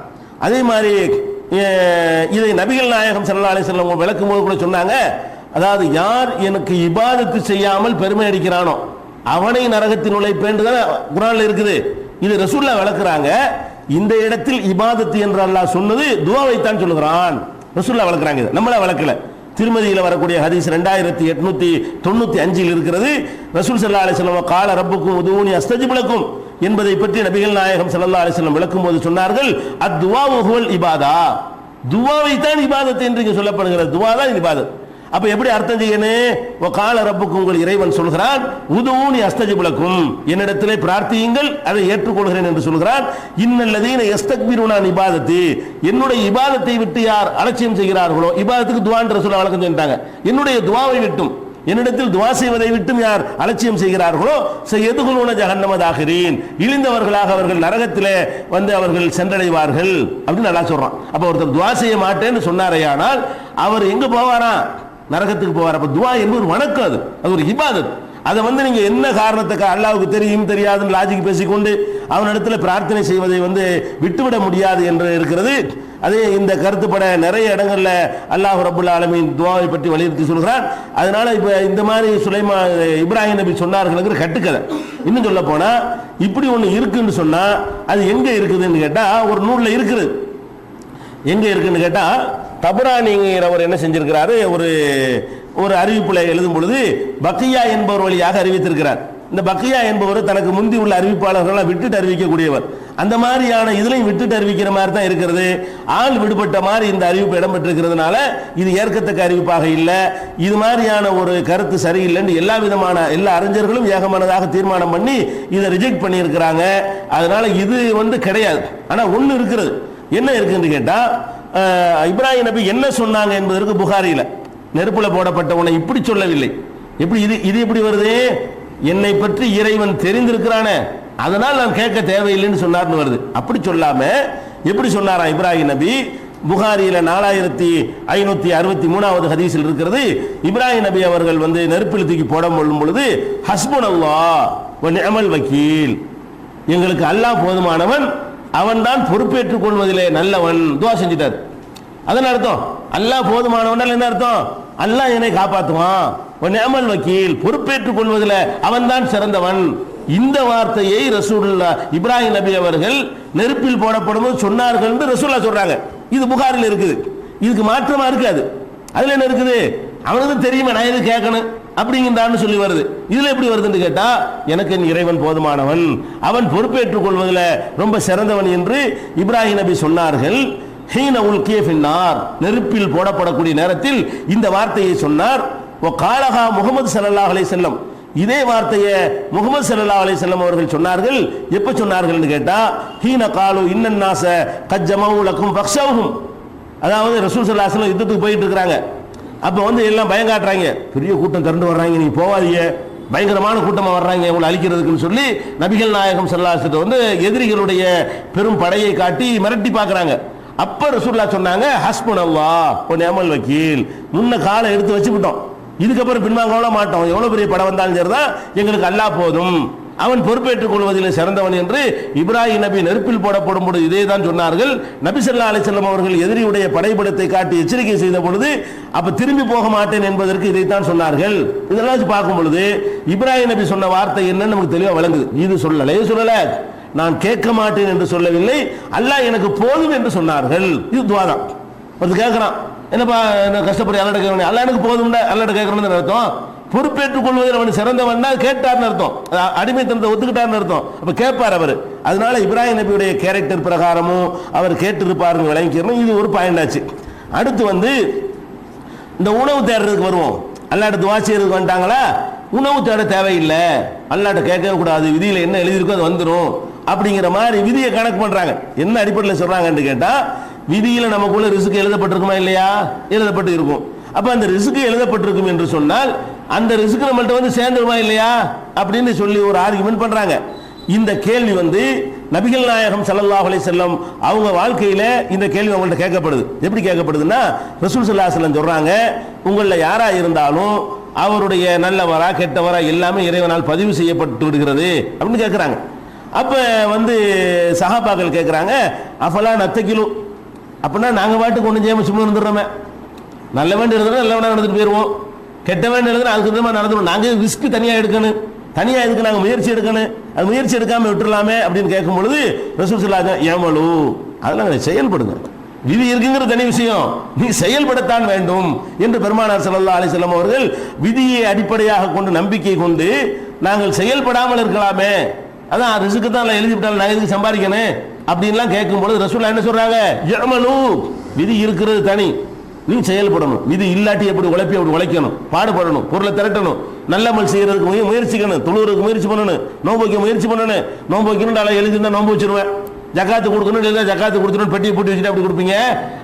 அதே மாதிரி இதை நபிகள் நாயகம் ஸல்லல்லாஹு அலைஹி வஸல்லம் விளக்கும் போது கூட சொன்னாங்க, அதாவது யார் எனக்கு இபாதத்து செய்யாமல் பெருமை அடிக்கிறானோ அவனை நரகத்தில் நுழைப்பேன் குர்ஆன்ல இருக்குது. இது ரசூலுல்லாஹ் விளக்குறாங்க. இந்த இடத்தில் இபாதத்து என்று அல்லாஹ் சொன்னது துஆவைத்தான் சொல்லுகிறான். ரசூலுல்லாஹ் வளர்க்குறாங்க, இது நம்மள வளர்க்கல. திருமதியில் வரக்கூடிய ஹதீஸ் 2895 இருக்கிறது. ரசூல் ஸல்லல்லாஹு அலைஹி வஸல்லம் கால ரப்புக்கும் உதுஊனி அஸ்தஜிபு லக்கும் என்பதை பற்றி நபிகள் நாயகம் ஸல்லல்லாஹு அலைஹி வஸல்லம் விளக்கும் போது சொன்னார்கள், அத்துஆஉ ஹுவல் இபாதா, துஆவைத்தான் இபாதத் என்று இங்கே சொல்லப்படுகிறது. துஆ தான் இபாதத். அப்ப எப்படி அர்த்தம் செய்யணும்? கால ரப்புக்கும், உங்கள் இறைவன் சொல்கிறான், உதுஊனி அஸ்தஜிபு லக்கும், என்னிடத்திலே பிரார்த்தியுங்கள், அதை ஏற்றுக்கொள்கிறேன் என்று சொல்கிறான். இன்னல்லதீன யஸ்தக்பிரூன அன் இபாதத்தி, என்னுடைய இபாதத்தை விட்டு யார் அலட்சியம் செய்கிறார்களோ, இபாதத்துக்கு துஆன்ற சொல்ல வழக்கம் சொல்லிட்டாங்க, என்னுடைய துஆவை விட்டும், என்னிடத்தில் துஆ செய்வதை விட்டும் யார் அலட்சியம் செய்கிறார்களோ, சயதுகுலூன ஜஹன்னம தாகிரீன், இழிந்தவர்களாக அவர்கள் நரகத்திலே அவர்கள் சென்றடைவார்கள் அப்படின்னு அல்லாஹ் சொல்றான். அப்ப ஒருத்தர் துஆ செய்ய மாட்டேன்னு சொன்னாரேயானால் அவர் எங்க போவாரா? நரகத்துக்கு போவார். அப்ப துஆ என்பது ஒரு வணக்கம், அது ஒரு இபாதத். அதை நீங்க என்ன காரணத்துக்கு அல்லாஹ்வுக்கு தெரியும் தெரியாதுன்னு லாஜிக் பேசிக்கொண்டு அவனிடத்தில் பிரார்த்தனை செய்வதை விட்டுவிட முடியாது என்று இருக்கிறது. அதே இந்த கருத்துப்பட நிறைய இடங்கள்ல அல்லாஹ் ரப்புல் ஆலமீன் துஆவை பற்றி வலியுறுத்தி சொல்கிறான். அதனால இப்ப இந்த மாதிரி இப்ராஹிம் நபி சொன்னார்கள் கட்டுக்கதை. இன்னும் சொல்ல போனா இப்படி ஒண்ணு இருக்குன்னு சொன்னா அது எங்க இருக்குதுன்னு கேட்டா ஒரு நூல்ல இருக்குது. எங்க இருக்குன்னு கேட்டா தபரானிங்கிறவர் என்ன செஞ்சிருக்கிறாரு, ஒரு அறிவிப்புல எழுதும் பொழுது பக்கியா என்பவர் வழியாக அறிவித்திருக்கிறார். இந்த பக்கியா என்பவர் தனக்கு முந்தி உள்ள அறிவிப்பாளர்கள் விட்டுட்டு அறிவிக்கக்கூடியவர். அந்த மாதிரியான இதுலையும் விட்டுட்டு அறிவிக்கிற மாதிரி தான் இருக்கிறது. ஆள் விடுபட்ட மாதிரி இந்த அறிவிப்பு இடம்பெற்றிருக்கிறதுனால இது ஏற்கத்தக்க அறிவிப்பாக இல்லை, இது மாதிரியான ஒரு கருத்து சரியில்லைன்னு எல்லா அறிஞர்களும் ஏகமானதாக தீர்மானம் பண்ணி இதை ரிஜெக்ட் பண்ணி இருக்கிறாங்க. அதனால இது கிடையாது. ஆனா ஒண்ணு இருக்கிறது. என்ன இருக்குன்னு கேட்டா, இப்ராஹிம் நபி என்ன சொன்னாங்க என்பதற்கு புகாரில நெருப்புல போடப்பட்டவனை இப்படி சொல்லவில்லை. எப்படி இது எப்படி வருது? என்னை பற்றி இறைவன் தெரிந்திருக்கிறானே, அதனால் நான் கேட்க தேவையில்லைன்னு சொன்னார்னு வருது. அப்படி சொல்லாம எப்படி சொன்னாரா இப்ராஹிம் நபி, புகாரியில 4563வது ஹதீஸில் இருக்கிறது. இப்ராஹிம் நபி அவர்கள் வந்து நெருப்பில் தூக்கி போடும் பொழுது ஹஸ்புனல்லாஹ் வ நிஅமல் வக்கீல், எங்களுக்கு அல்லாஹ் போதுமானவன், அவன் தான் பொறுப்பேற்றுக் கொள்வதிலே நல்லவன், துஆ செஞ்சிட்டார். அதன் அர்த்தம் அல்லாஹ் போதுமானவன் என்ன அர்த்தம்? அல்லாஹ் என்னை காப்பாற்றுவான், வ நிஅமல் வக்கீல், பொறுப்பேற்றுக் கொள்வதில் அவன் தான் சிறந்தவன். இந்த வார்த்தையை ரசூலுல்லாஹ் இப்ராஹிம் நபி அவர்கள் நெருப்பில் போடப்படும் சொன்னார்கள் என்று ரசூலுல்லாஹ் சொல்றாங்க. இது புகாரில் இருக்குது. இதுக்கு மாற்றமா இருக்காது. அதுல என்ன இருக்குது? அவனுக்கு தெரியுமா நான் எது கேட்கணும் அப்படிங்கிறான்னு சொல்லி வருது. இதுல எப்படி வருதுன்னு கேட்டா, எனக்கு என் இறைவன் போதுமானவன், அவன் பொறுப்பேற்றுக் கொள்வதில் ரொம்ப சிறந்தவன் என்று இப்ராஹிம் நபி சொன்னார்கள். ஹீன உல்கிய ஃபின்னார், நெருப்பில் போடப்படக்கூடிய நேரத்தில் இந்த வார்த்தையை சொன்னார். காலஹா முகமது ஸல்லல்லாஹு அலைஹி வஸல்லம், இதே வார்த்தையை முகமது ஸல்லல்லாஹு அலைஹி வஸல்லம் அவர்கள் சொன்னார்கள். எப்ப சொன்னார்கள் கேட்டா, ஹீன காலு இன்னன் நாஸ கத் ஜமஉ லக்கும் ஃபக்ஷவுஹும், அதாவது ரசூல் ஸல்லல்லாஹு அலைஹி வஸல்லம் யுத்தத்துக்கு போயிட்டு இருக்காங்க. அப்ப வந்து எல்லாம் பயம் காட்டுறாங்க, பெரிய கூட்டம் திரண்டு வர்றாங்க, நீங்க போவாதீங்க, பயங்கரமான கூட்டமா வர்றாங்க உங்களை அழிக்கிறதுக்குன்னு சொல்லி நபிகள் நாயகம் ஸல்லல்லாஹு அலைஹி வஸல்லம் வந்து எதிரிகளுடைய பெரும் படையை காட்டி மிரட்டி பார்க்கறாங்க. அப்ப ரசூலுல்லாஹ் சொன்னாங்க, ஹஸ்புனல்லாஹ் வ நிஅமல் வக்கீல், முன்ன காலை எடுத்து வச்சுக்கிட்டோம், இதுக்கப்புறம் பின்வாங்க மாட்டோம், எவ்வளவு பெரிய படம் வந்தாலும் சரிதான், எங்களுக்கு அல்லாஹ் போதும், அவன் பொறுப்பேற்றுக் கொள்வதில் சிறந்தவன் என்று இப்ராஹிம் நபி நெருப்பில் போடப்படும் பொழுது இதே தான் சொன்னார்கள். நபி ஸல்லல்லாஹு அலைஹி வஸல்லம் அவர்கள் எதிரியுடைய படைபலத்தை காட்டி எச்சரிக்கை செய்த பொழுது அப்ப திரும்பி போக மாட்டேன் என்பதற்கு இதைத்தான் சொன்னார்கள். இதெல்லாம் பார்க்கும் பொழுது இப்ராஹிம் நபி சொன்ன வார்த்தை என்னன்னு நமக்கு தெளிவாக விளங்குது. இது சொல்லல, நான் கேட்க மாட்டேன் என்று சொல்லவில்லை, அல்லாஹ் எனக்கு போதும் என்று சொன்னார்கள். இது துஆ தான். அது கேட்கறான், என்னப்பா என்ன கஷ்டப்பட்டு அல்லாஹ்ட்ட கேட்கணும், அல்லாஹ் எனக்கு போதும்டா, அல்லாஹ்ட்ட கேட்கணும்னு அர்த்தம். பொறுப்பேற்றுக் கொள்வதில் அவன் சிறந்தவன் கேட்டார்னு அர்த்தம், அடிமைத்தனத்தை ஒத்துக்கிட்டார்னு அர்த்தம். அப்ப கேட்பார் அவர். அதனால இப்ராஹிம் நபியுடைய கேரக்டர் பிரகாரமும் அவர் கேட்டிருப்பாருன்னு விளங்கிக்கணும். இது ஒரு பாயிண்ட் ஆச்சு. அடுத்து வந்து இந்த உணவு தேடுறதுக்கு வருவோம். அல்லாஹ்ட்ட துஆ செய்யறதுக்கு வந்துட்டாங்களா, உணவு தேட தேவையில்லை, அல்லாஹ்ட்ட கேட்கவே கூடாது, விதியில என்ன எழுதியிருக்கோ அது வந்துடும் அப்படிங்கிற மாதிரி விதியை கணக்கு பண்றாங்க. என்ன அடிப்படையில் சொல்றாங்கன்னு கேட்டா, விதியில நமக்குள்ள ரிஸ்க் எழுதப்பட்டிருக்குமா இல்லையா? எழுதப்பட்டு இருக்கும். அப்ப அந்த ரிஸ்க் எழுதப்பட்டிருக்கும் என்று சொன்னால் அந்த ரிஸ்க் நம்மள்ட்ட வந்து சேர்ந்துருமா இல்லையா அப்படின்னு சொல்லி ஒரு ஆர்குமெண்ட் பண்றாங்க. இந்த கேள்வி வந்து நபிகள் நாயகம் ஸல்லல்லாஹு அலைஹி வஸல்லம் அவங்க வாழ்க்கையில இந்த கேள்வி அவங்கள்ட்ட கேட்கப்படுது. எப்படி கேட்கப்படுதுன்னா, ரசூல் ஸல்லல்லாஹு அலைஹி வஸல்லம் சொல்றாங்க, உங்களில் யாரா இருந்தாலும் அவருடைய நல்லவரா கெட்டவரா எல்லாமே இறைவனால் பதிவு செய்யப்பட்டு விடுகிறது அப்படின்னு கேட்கிறாங்க. அப்ப வந்து சஹாபாக்கள் கேட்கிறாங்க, அஃபலா நத்தகிலு, அப்படின்னா நாங்க பாட்டுக்கு ஒன்றும் செய்யாம சும்மா இருந்துடுறோமே, நல்ல வேண்டி இருந்தாலும் நல்ல வேண்டாம் நடந்துட்டு போயிடுவோம், கெட்ட வேண்டி இருந்தாலும் அதுக்கு விதமாக நடந்துடும், நாங்கள் ரிஸ்க் தனியாக எடுக்கணும், தனியாக இதுக்கு நாங்கள் முயற்சி எடுக்கணும், அது முயற்சி எடுக்காமல் விட்டுடலாமே அப்படின்னு கேட்கும் பொழுது ரசூல் ஸல்லல்லாஹு அலைஹி வஸல்லம் ஏமலு, அதெல்லாம் செயல்படுங்க, விதி இருக்குங்கிற தனி விஷயம், நீ செயல்படத்தான் வேண்டும் என்று பெருமானார் ஸல்லல்லாஹு அலைஹி வஸல்லம் அவர்கள் விதியை அடிப்படையாக கொண்டு நம்பிக்கை கொண்டு நாங்கள் செயல்படாமல் இருக்கலாமே, அதான் ரிஸ்க்கு தான் எழுதி விட்டாலும் நான் எதுக்கு சம்பாதிக்கணும் அப்படின்லாம் கேட்கும் பொழுது ரசூலுல்லாஹ் என்ன சொல்றாங்க, ஏமலு, விதி இருக்கிறது தனி, நீ செயல்படணும், விதி இல்லாட்டி எப்படி உழைப்பி அப்படி உழைக்கணும், பாடுபடணும், பொருளை திரட்டணும், நல்லமல் செய்யறதுக்கு முயற்சிக்கணும், தொழுறதுக்கு முயற்சி பண்ணணும், நோன்பு வைக்க முயற்சி பண்ணணும், நோன்பு வைக்கணும் எழுதிருந்தா நோன்பு வச்சிருவேன், ஜக்காத்து கொடுக்கணும் இல்லை ஜக்காத்து கொடுத்துடும் பெட்டியை போட்டு வச்சுட்டு அப்படி கொடுப்பீங்க,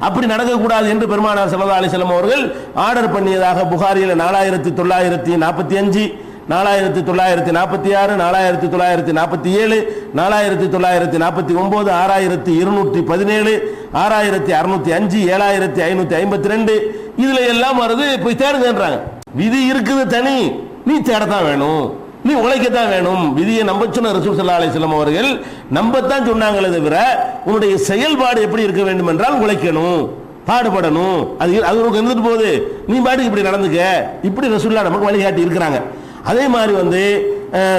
அப்படி நடக்கக்கூடாது என்று பெருமானார் ஸல்லல்லாஹு அலைஹி வஸல்லம் அவர்கள் ஆர்டர் பண்ணியதாக புகாரியில் 4945, 4946, 4947, 4949, 6217, 6605, 7552 இதுல எல்லாம் வருது. போய் தேடுங்கன்றாங்க. விதி இருக்குது தனி, நீ தேடத்தான் வேணும், நீ உழைக்கத்தான் வேணும். விதியை நம்ப சொன்ன ரசூல் ஸல்லல்லாஹு அலைஹி வஸல்லம் அவர்கள் நம்பத்தான் சொன்னாங்களே தவிர உன்னுடைய செயல்பாடு எப்படி இருக்க வேண்டும் என்றால் உழைக்கணும், பாடுபடணும், அது உனக்கு இருந்துட்டு போகுது, நீ பாட்டுக்கு இப்படி நடந்துக்க, இப்படி ரசூலுல்லாஹ் நமக்கு வழிகாட்டி இருக்கிறாங்க. அதே மாதிரி வந்து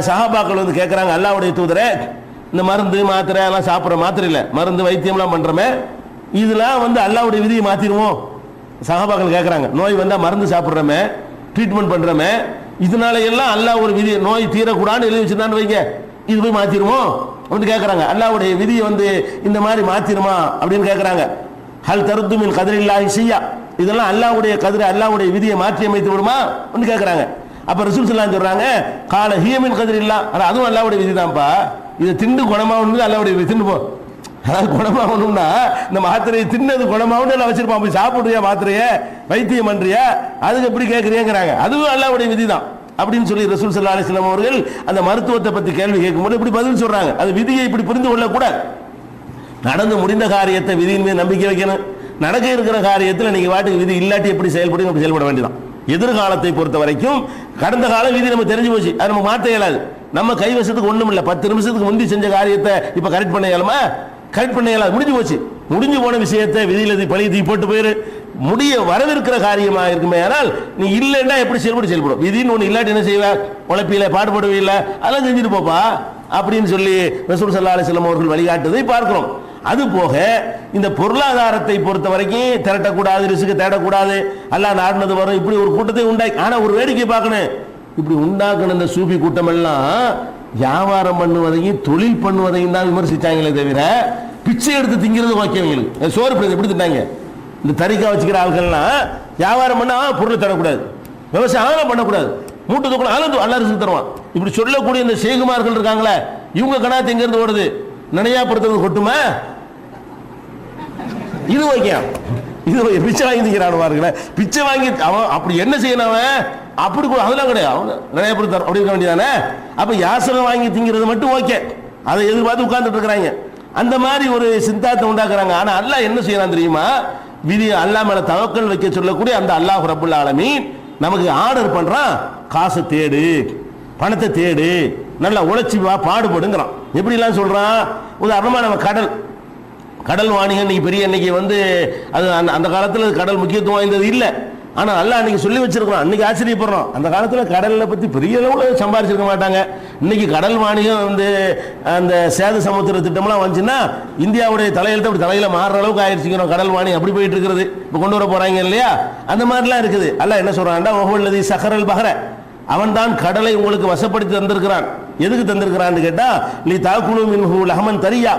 சஹாபாக்கள் வந்து கேட்குறாங்க, அல்லாஹ்வுடைய தூதரே, இந்த மருந்து மாத்திரை எல்லாம் சாப்பிட்ற மாத்திரை இல்லை, மருந்து வைத்தியம்லாம் பண்ணுறோமே, இதெல்லாம் வந்து அல்லாஹ்வுடைய விதியை மாற்றிடுவோம். சஹாபாக்கள் கேட்குறாங்க, நோய் வந்தால் மருந்து சாப்பிட்றோமே, ட்ரீட்மெண்ட் பண்ணுறோமே, இதனால எல்லாம் அல்லாஹ் ஒரு விதி, நோய் தீரக்கூடாதுன்னு எழுதி வச்சுருந்தான்னு வைங்க, இது போய் மாற்றிடுவோம் அப்படின்னு கேட்குறாங்க. அல்லாஹ்வுடைய விதியை வந்து இந்த மாதிரி மாற்றிடுமா அப்படின்னு கேட்குறாங்க. ஹல் தருத்து மின் கதிரில்லாஹி ஷையா, இதெல்லாம் அல்லாஹ்வுடைய கதிரை, அல்லாஹ்வுடைய விதியை மாற்றி அமைத்து விடுமா அப்படின்னு கேட்குறாங்க. அப்ப ரசூல் ஸல்லல்லாஹு அலைஹி வஸல்லம் சொல்றாங்க, கால ஹிய மின் கதிரில்லா, அதுவும் அல்லாஹ்வுடைய விதி தான்ப்பா, இதை திண்டு குணமாகணும், அல்லாஹ்வுடைய விதி, தின்னு போ, அதாவது குணமாகணும்னா இந்த மாத்திரையை தின்னது குணமாகணும் எல்லாம் வச்சிருப்பான், போய் சாப்பிடுறியா மாத்திரைய, வைத்தியம் பண்றியா, அதுக்கு எப்படி கேட்குறீங்கிறாங்க, அதுவும் அல்லாஹ்வுடைய விதி தான் அப்படின்னு சொல்லி ரசூல் ஸல்லல்லாஹு அலைஹி வஸல்லம் அவர்கள் அந்த மருத்துவத்தை பத்தி கேள்வி கேட்கும்போது இப்படி பதில் சொல்றாங்க. அது விதியை இப்படி புரிந்து கொள்ளக்கூடாது. நடந்து முடிந்த காரியத்தை விதியின் மீது நம்பிக்கை வைக்கணும், நடக்க இருக்கிற காரியத்தில் நீங்க வாட்டுக்கு விதி இல்லாட்டி எப்படி செயல்படுங்க அப்படி செயல்பட வேண்டியதான். எதிர்காலத்தை பொறுத்த வரைக்கும் கடந்த கால விதி நம்ம தெரிஞ்சு போச்சு, அது நம்ம மாற்ற இயலாது. நம்ம கைவசத்துக்கு ஒண்ணும் இல்லை. 10 நிமிஷத்துக்கு முந்தி செஞ்ச காரியத்தை இப்ப கரெக்ட் பண்ண இயலுமா? கரெக்ட் பண்ண இயலாது, முடிஞ்சு போச்சு. முடிஞ்சு போன விஷயத்தை விதியில பழி தூக்கி போட்டு போயிரு. முடிய வரவிருக்கிற காரியமா இருக்குமே, ஆனால் நீ இல்லைன்னா எப்படி செயல்படும்? விதின்னு ஒண்ணு இல்லாட்டி என்ன செய்வ? உழைப்பில பாடுபடுவீல்ல, அதெல்லாம் செஞ்சுட்டு போப்பா அப்படின்னு சொல்லி ரசூல் ஸல்லல்லாஹு அலைஹி வஸல்லம் அவர்கள் வழிகாட்டுவதை பார்க்கிறோம். அது போக இந்த பொருளாதாரத்தை பொறுத்த வரைக்கும் திரட்டக்கூடாது, ரிஸ்க்கு தேடக்கூடாது, அல்லாஹ் நாடினது வரும், இப்படி ஒரு கூட்டத்தை உண்டாக்கி. ஆனா ஒரு வேடிக்கை பார்க்கணும், இப்படி உண்டாக்கணும் இந்த சூஃபி கூட்டம் எல்லாம் வியாபாரம் பண்ணுவதையும் தொழில் பண்ணுவதையும் தான் விமர்சிச்சாங்களே தவிர பிச்சை எடுத்து திங்கிறது ஓகேவங்களுக்கு. சோறு எப்படி திட்டாங்க? இந்த தரிக்கா வச்சுக்கிற ஆட்கள்லாம் வியாபாரம் பண்ணா பொருளை தரக்கூடாது, விவசாயம் பண்ணக்கூடாது, மூட்டை தூக்கணும், அல்லா ரிஸ்க் தருவான். இப்படி சொல்லக்கூடிய இந்த சேகுமார்கள் இருக்காங்களே, இவங்க கணாத்து எங்க இருந்து ஓடுது? நினையாப்படுத்துறது கொட்டுமா? இது வைக்கான், இது பிச்சை வாங்கி திங்கிறான். பிச்சை வாங்கி அவன் அப்படி என்ன செய்யணும்? அவன் அப்படி கூட அதெல்லாம் கிடையாது, அவங்க நினையாப்படுத்தார் அப்படி இருக்க வேண்டியதானே. அப்ப யாசகம் வாங்கி திங்கிறது மட்டும் ஓகே, அதை எதிர்பார்த்து உட்கார்ந்துட்டு இருக்கிறாங்க. அந்த மாதிரி ஒரு சித்தாந்தத்தை உண்டாக்குறாங்க. ஆனா அல்லாஹ் என்ன செய்யறான் தெரியுமா? விதி அல்லாஹ் மேல தவக்கல் வைக்க சொல்லக்கூடிய அந்த அல்லாஹ் ரப்புல் ஆலமீன் நமக்கு ஆர்டர் பண்றான், காசை தேடு, பணத்தை தேடு, நல்லா உழைச்சி வா, பாடுபடுங்கிறான். எப்படி எல்லாம் சொல்றான்? உதாரணமா நம்ம கடல் வாணிகம் இன்னைக்கு பெரிய இன்னைக்கு அது அந்த காலத்தில் கடல் முக்கியத்துவம் வாய்ந்தது இல்லை. ஆனா அல்லாஹ் அன்னைக்கு சொல்லி வச்சிருக்கான். அன்னைக்கு ஆச்சரியப்படுறோம், அந்த காலத்தில் கடலை பத்தி பெரிய அளவில் சம்பாதிச்சிருக்க மாட்டாங்க. இன்னைக்கு கடல் வாணிகம் அந்த சேது சமுத்திர திட்டம்லாம் வந்துச்சுன்னா இந்தியாவுடைய தலையெழுத்து அப்படி தலையில மாறுற அளவுக்கு ஆயிடுச்சுக்கிறோம். கடல் வாணிகம் அப்படி போயிட்டு இருக்குது, இப்போ கொண்டு வர போறாங்க இல்லையா? அந்த மாதிரிலாம் இருக்குது. அல்லாஹ் என்ன சொல்றான்டா, ஒவ்வொரு சஹரல் பஹர, அவன் தான் கடலை உங்களுக்கு வசப்படுத்தி தந்திருக்கிறான். எதுக்கு தந்திருக்கிறான்னு கேட்டா, நீ தாக்குலு மின்ஹு லஹமன் தரியா,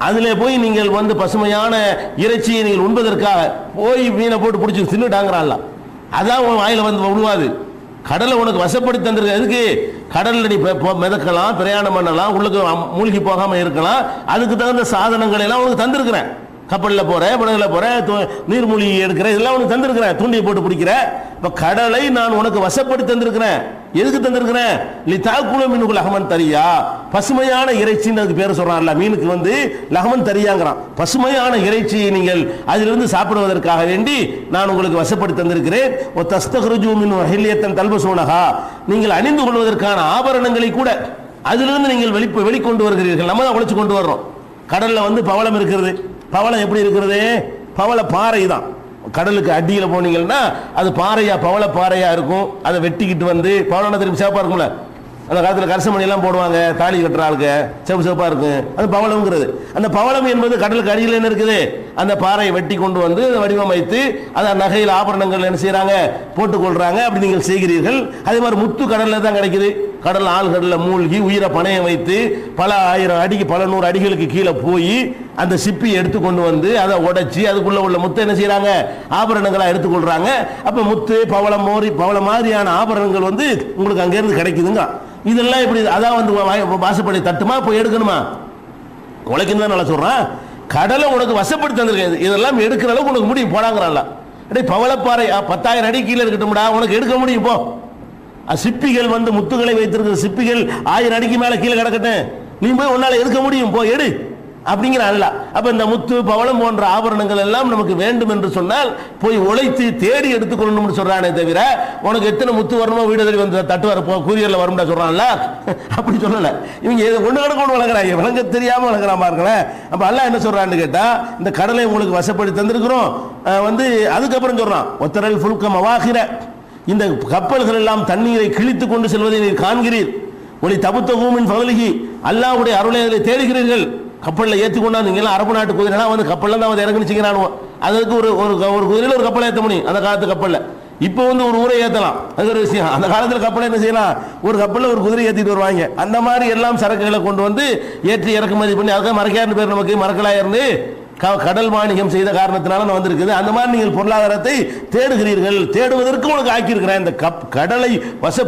அதுல போய் நீங்கள் பசுமையான இறைச்சியை நீங்கள் உண்பதற்காக போய் மீனை போட்டு பிடிச்சி தின்னுட்டாங்கிறான்ல, அதான் உன் வாயில விழுவாது. கடலை உனக்கு வசப்படுத்தி தந்திருக்க. எதுக்கு? கடல்ல நீ மிதக்கலாம், பிரயாணம் பண்ணலாம், உள்ளுக்கு மூழ்கி போகாம இருக்கலாம், அதுக்கு தகுந்த சாதனங்களை எல்லாம் உனக்கு தந்திருக்கிறேன். கப்பலில் போற, படகுல போற, நீர்மூழ்கி எடுக்கிற, இதெல்லாம் உனக்கு தந்திருக்கிறேன். தூண்டியை போட்டு பிடிக்கிற. இப்ப கடலை நான் உனக்கு வசப்படுத்தி தந்திருக்கிறேன். எதுக்கு தந்திருக்கிறேன்? நீ தாக்குல மீனுக்கு லஹமன் தரியா, பசுமையான இறைச்சின்னு அதுக்கு பேர் சொல்றான்ல. மீனுக்கு லஹமன் தரியாங்கிறான். பசுமையான இறைச்சியை நீங்கள் அதிலிருந்து சாப்பிடுவதற்காக வேண்டி நான் உங்களுக்கு வசப்படுத்தி தந்திருக்கிறேன். ஓ தஸ்தஹ்ருஜு மின் ஹில்யத்தன் தல்பஸூனஹா, நீங்கள் அணிந்து கொள்வதற்கான ஆபரணங்களை கூட அதிலிருந்து நீங்கள் வெளிக்கொண்டு வருகிறீர்கள். நம்ம தான் உழைச்சு கொண்டு வர்றோம். கடல்ல பவளம் இருக்கிறது. பவளம் எப்படி இருக்கிறது? பவள பாறை தான். கடலுக்கு அடியில் போனீங்கன்னா அது பாறையா, பவள பாறையா இருக்கும். அதை வெட்டிக்கிட்டு பவளம் திரும்பி சேப்பா இருக்கும்ல, அந்த காலத்தில் கரசமணி எல்லாம் போடுவாங்க, தாலி கட்டுற ஆளுக்கு செவப்பா இருக்கும், அது பவளம்ங்கிறது. அந்த பவளம் என்பது கடலுக்கு அடியில் என்ன இருக்குது? அந்த பாறையை வெட்டி கொண்டு வடிவமைத்து அதை நகையில் ஆபரணங்கள் என்ன செய்யறாங்க? போட்டுக்கொள்றாங்க. அப்படி நீங்கள் செய்கிறீர்கள். அதே மாதிரி முத்து கடல்ல தான் கிடைக்குது. கடல் ஆழ்கடல்ல மூழ்கி உயிரை பணைய வைத்து பல ஆயிரம் அடிக்கு, பல 100 அடிகளுக்கு கீழே போய் அந்த சிப்பி எடுத்து கொண்டு அதை உடைச்சி அதுக்குள்ள உள்ள முத்தை என்ன செய்யறாங்க? ஆபரணங்களா எடுத்துக்கொள்றாங்க. அப்ப முத்து, பவளம், பவளம் மாதிரியான ஆபரணங்கள் உங்களுக்கு அங்க இருந்து கிடைக்குதுங்க. இதெல்லாம் எப்படி? அதான் வாசப்படி தட்டுமா போய் எடுக்கணுமா? உழைக்கணும் தான் நல்லா சொல்றான். கடலை உனக்கு வசப்படுத்தி தந்திருக்கேன், இதெல்லாம் எடுக்கிற அளவுக்கு உனக்கு முடியும் போடாங்கிறான்ல. பவளப்பாறை 10,000 அடி கீழே இருக்கட்டும்டா, உனக்கு எடுக்க முடியும் போ. சிப்பிகள் முத்துக்களை வைத்திருக்கிற சிப்பிகள் 1000 அடிக்கு மேல கீழே கிடக்கட்டும், நீ போய் உன்னால எடுக்க முடியும், போ எடு அப்படிங்கிற அல்ல. அப்ப இந்த முத்து, பவளம் போன்ற ஆபரணங்கள் எல்லாம் நமக்கு வேண்டும் என்று சொன்னால் போய் உழைத்து தேடி எடுத்துக்கொள்ளணும்னு சொல்றானே தவிர உனக்கு எத்தனை முத்து வரணுமோ வீடு தேடி தட்டுவார் கூரியர்ல வரும்டா சொல்றான்ல, அப்படி சொல்லல. இவங்க ஒண்ணு கணக்கு வளர்க்குறாங்க, விளங்க தெரியாம வளர்க்குறாம இருக்கலாம். அப்ப அல்லாஹ் என்ன சொல்றான்னு கேட்டா, இந்த கடலை உங்களுக்கு வசப்படுத்தி தந்திருக்கிறோம். அதுக்கப்புறம் சொல்றான், ஒத்தரல் ஃபுல்கம் அவாகிர, இந்த கப்பல்கள் எல்லாம் தண்ணீரை கிழித்து கொண்டு செல்வதை நீர் காண்கிறீர். ஒளி தபுத்தகூமின் பகலிகி, அல்லாஹ்வுடைய அருளை அதில் தேடுகிறீர்கள். கப்பலில் ஏற்றி கொண்டாந்து அரபு நாட்டு குதிரைலாம் கப்பலில் தான் இறங்குனுச்சிங்கிறானுவோ. அதுக்கு ஒரு குதிரையில் ஒரு கப்பலை ஏற்ற முடியும் அந்த காலத்து கப்பலில். இப்போ ஒரு ஊரை ஏற்றலாம், அது ஒரு விஷயம். அந்த காலத்தில் கப்பலை என்ன செய்யலாம்? ஒரு கப்பலில் ஒரு குதிரை ஏற்றிட்டு வருவாங்க. அந்த மாதிரி எல்லாம் சரக்குகளை கொண்டு ஏற்றி இறக்குமதி பண்ணி, அதுக்காக மரக்காருன்னு பேர் நமக்கு மரக்கலாக இருந்து கடல் வாணிகம் செய்த காரணத்தினால வந்திருக்குது. அந்த மாதிரி நீங்கள் பொருளாதாரத்தை தேடுகிறீர்கள். தேடுவதற்கு உனக்கு ஆக்கியிருக்கிறேன். இந்த கடலை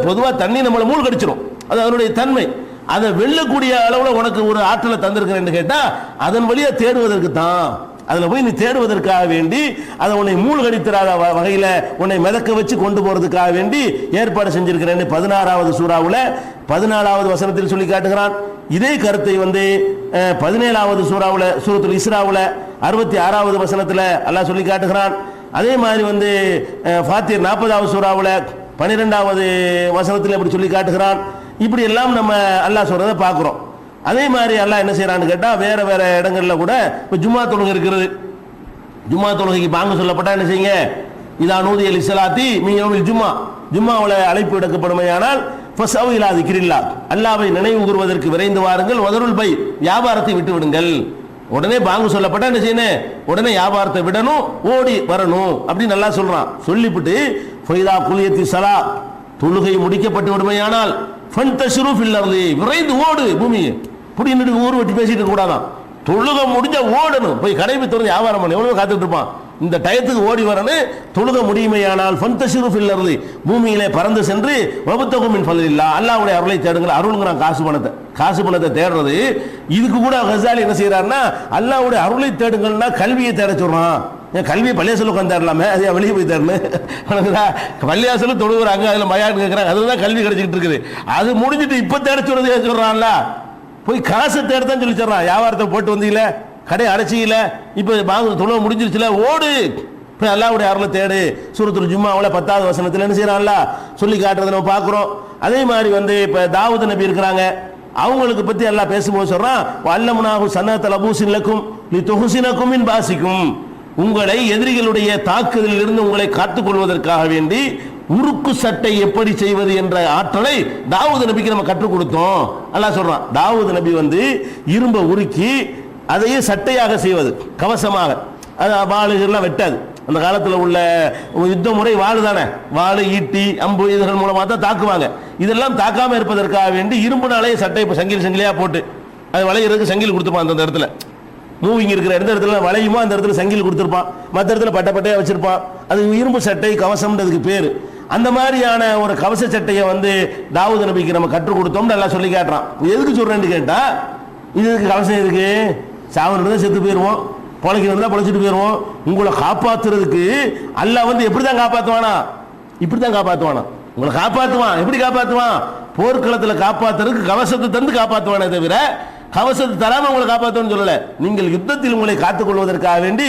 பொதுவாக தண்ணி நம்மளை மூழ்க அடிச்சிடும், அது அதனுடைய தன்மை. அதை வெல்லக்கூடிய அளவில் உனக்கு ஒரு ஆற்றலை தந்திருக்கிறேன்னு கேட்டா அதன் வழியா தேடுவதற்கு தான். அதில் போய் நீ தேடுவதற்காக வேண்டி அதை உன்னை மூழ்கடித்திராத வகையில் உன்னை மிதக்க வச்சு கொண்டு போறதுக்காக வேண்டி ஏற்பாடு செஞ்சிருக்கிறேன்னு 16வது சூறாவுல 14வது வசனத்தில் சொல்லி காட்டுகிறான். இதே கருத்தை 17வது சூறாவுல, சூரத்துல் இஸ்ராவுல 66வது வசனத்தில் அல்லாஹ் சொல்லி காட்டுகிறான். அதே மாதிரி வந்து ஃபாத்திர் 40வது சூறாவில் 12வது வசனத்தில் இப்படி சொல்லி காட்டுகிறான். இப்படி எல்லாம் நம்ம அல்லாஹ் சொல்றதை பார்க்குறோம். அதே மாதிரி அல்லாஹ் என்ன செய்யறான்னு கேட்டால் வேற வேற இடங்கள்ல கூட இப்போ ஜும்மா தொழுகை இருக்கிறது. ஜும்மா தொழுகைக்கு பாங்கு சொல்லப்பட்டா என்ன செய்யுங்க, இதா நூதிய லிஸ்ஸலாத்தி மின் யௌமில் ஜும்மா, ஜும்மாவில் அழைப்பு எடுக்கப்படுமையானால் ஃபஸவு இலா திக்ரில்லாஹ், அல்லாஹ்வை நினைவு கூறுவதற்கு விரைந்து வாருங்கள், வதருல் பை, வியாபாரத்தை விட்டு விடுங்கள். உடனே பாங்கு சொல்லப்பட்டா என்ன செய்யணும், உடனே வியாபாரத்தை விடணும், ஓடி வரணும் அப்படின்னு நல்லா சொல்றான். சொல்லிவிட்டு ஃபைதா குலியத்தி ஸலா, தொழுகை முடிக்கப்பட்டு விடுமையானால் ஃபன்தஷிரு ஃபில் அர்தி, விரைந்து ஓடு பூமியை புடின்னு ஊர் வெட்டி பேசிட்டு இருக்க கூடாதான். தொழுகை முடிஞ்ச ஓடணும், போய் கடைவி திறந்து வியாபாரம் பண்ண எவ்வளவு காத்துட்டு இருப்பான். இந்த டயத்துக்கு ஓடி வரணும். தொழுக முடியுமையானால் ஃபன்தஷிரு ஃபில் அர்தி, பூமியிலே பறந்து சென்று வபத்தகு மின் ஃபضலில்லாஹ், அல்லாஹ்வுடைய அருளை தேடுங்கள். அருள்ங்கறான் காசு பணத்தை தேடுறது. இதுக்கு கூட கஸாலி என்ன செய்யறாருன்னா, அல்லாஹ்வுடைய அருளை தேடுங்கள்னா கல்வியை தேட சொல்றான். கல்வியை பள்ளியாசல் உட்காந்துடலாமே, அதே வெளியே போய் தரணும். பள்ளியாசல் தொழுகிறாங்க, அதில் மயான் கேட்குறாங்க, அதுதான் கல்வி கிடைச்சிக்கிட்டு இருக்குது. அது முடிஞ்சிட்டு இப்போ தேட சொல்றது சொல்றான்ல, போய் காசை தேடத்தான் சொல்லி சொல்றான். வியாபாரத்தை போட்டு வந்தீங்கள, கடை அடைச்சிக்கல, இப்போ பாங்கு தொழுவ முடிஞ்சிருச்சுல, ஓடு போய் அல்லாஹ்வுடைய அருளை தேடு. சூரத்துல் ஜும்மாவில் 10வது வசனத்தில் என்ன செய்யறான்ல சொல்லி காட்டுறதை நம்ம பார்க்குறோம். அதே மாதிரி வந்து இப்போ தாவூத் நபி இருக்கிறாங்க, அவங்களுக்கு பற்றி அல்லாஹ் பேசும்போது சொல்றான், அல்லமுனாஹு சன்னத்தல் அபூசின் லக்கும் லிதுஹ்சினக்கும் மின் பாசிக்கும், உங்களை எதிரிகளுடைய தாக்குதலில் இருந்து உங்களை காத்துக் கொள்வதற்காக வேண்டி உருக்கு சட்டை எப்படி செய்வது என்ற ஆற்றலை தாவூத் நபிக்கு நம்ம கற்றுக் கொடுத்தோம். அல்லாஹ் சொல்றான், தாவூத் நபி வந்து இரும்பை உருக்கி அதையே சட்டையாக செய்வது, கவசமாக. அது வாளுகள்லாம் வெட்டாது. அந்த காலத்தில் உள்ள யுத்த முறை வாள் தானே, வாள், ஈட்டி, அம்பு இதன் மூலமாக தான் தாக்குவாங்க. இதெல்லாம் தாக்காம இருப்பதற்காக வேண்டி இரும்புனாலே சட்டை இப்போ சங்கிலியா போட்டு அது வளையிறதுக்கு சங்கிலி கொடுத்துப்பான். அந்த இடத்துல மூவிங் இருக்கிற எந்த இடத்துல வளையுமோ அந்த இடத்துல சங்கிலி கொடுத்துருப்பான், மற்ற இடத்துல பட்டையா வச்சிருப்பான். அது இரும்பு சட்டை, கவசம்ன்றதுக்கு பேரு. அந்த மாதிரியான ஒரு கவச சட்டையை வந்து தாவூத் நபிக்கு நம்ம கற்றுக் கொடுத்தோம்னு நல்லா சொல்லி காட்டுறான். எதுக்கு சொல்றேன்னு கேட்டா, இதுக்கு கவசம் இருக்கு, சாவன் செத்து போயிடுவோம், பொழைக்கணும் பொழைச்சிட்டு போயிடுவோம். உங்களை காப்பாத்துறதுக்கு அல்லாஹ் வந்து எப்படி தான் காப்பாற்றுவானா, இப்படி தான் காப்பாற்றுவானா. உங்களை காப்பாற்றுவான். எப்படி காப்பாற்றுவான், போர்க்களத்தில் காப்பாற்றுறதுக்கு கவசத்தை தந்து காப்பாற்றுவானே தவிர கவசத்தை தராம உங்களை காப்பாற்றுன்னு சொல்லல. நீங்கள் யுத்தத்தில் உங்களை காத்துக் கொள்வதற்காக வேண்டி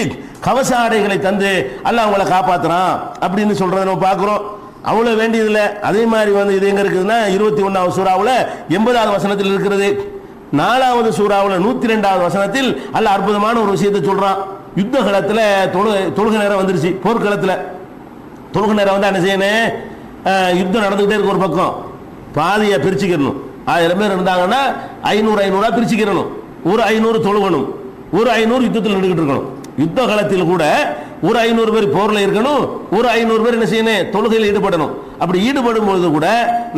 கவச ஆடைகளை தந்து அல்லாஹ் உங்களை காப்பாற்றுறான் அப்படின்னு சொல்றதை நம்ம பார்க்கிறோம். அவ்வளோ வேண்டியதில்லை. அதே மாதிரி வந்து இது எங்க இருக்குதுன்னா 21வது சூறாவில் 80வது வசனத்தில் இருக்கிறது. 4வது சூறாவில் 102வது வசனத்தில் அல்லாஹ் அற்புதமான ஒரு விஷயத்தை சொல்றான். யுத்த களத்தில் தொழுகை நேரம் வந்துருச்சு. போர்க்களத்தில் தொழுகை நேரம் வந்து என்ன செய்யணும், யுத்தம் நடந்துகிட்டே இருக்கு. ஒரு பக்கம் பாதியை பிரிச்சுக்கணும். 1000 பேர் இருந்தாங்கன்னா 500 பிரிச்சுக்கிறணும். ஒரு 500 தொழுகணும், ஒரு 500 யுத்தத்தில் நின்றுகிட்டு இருக்கணும். யுத்த காலத்தில் கூட ஒரு 500 பேர் போர்ல இருக்கணும், ஒரு 500 பேர் என்ன செய்யணும், தொழுகையில் ஈடுபடணும். அப்படி ஈடுபடும் பொழுது கூட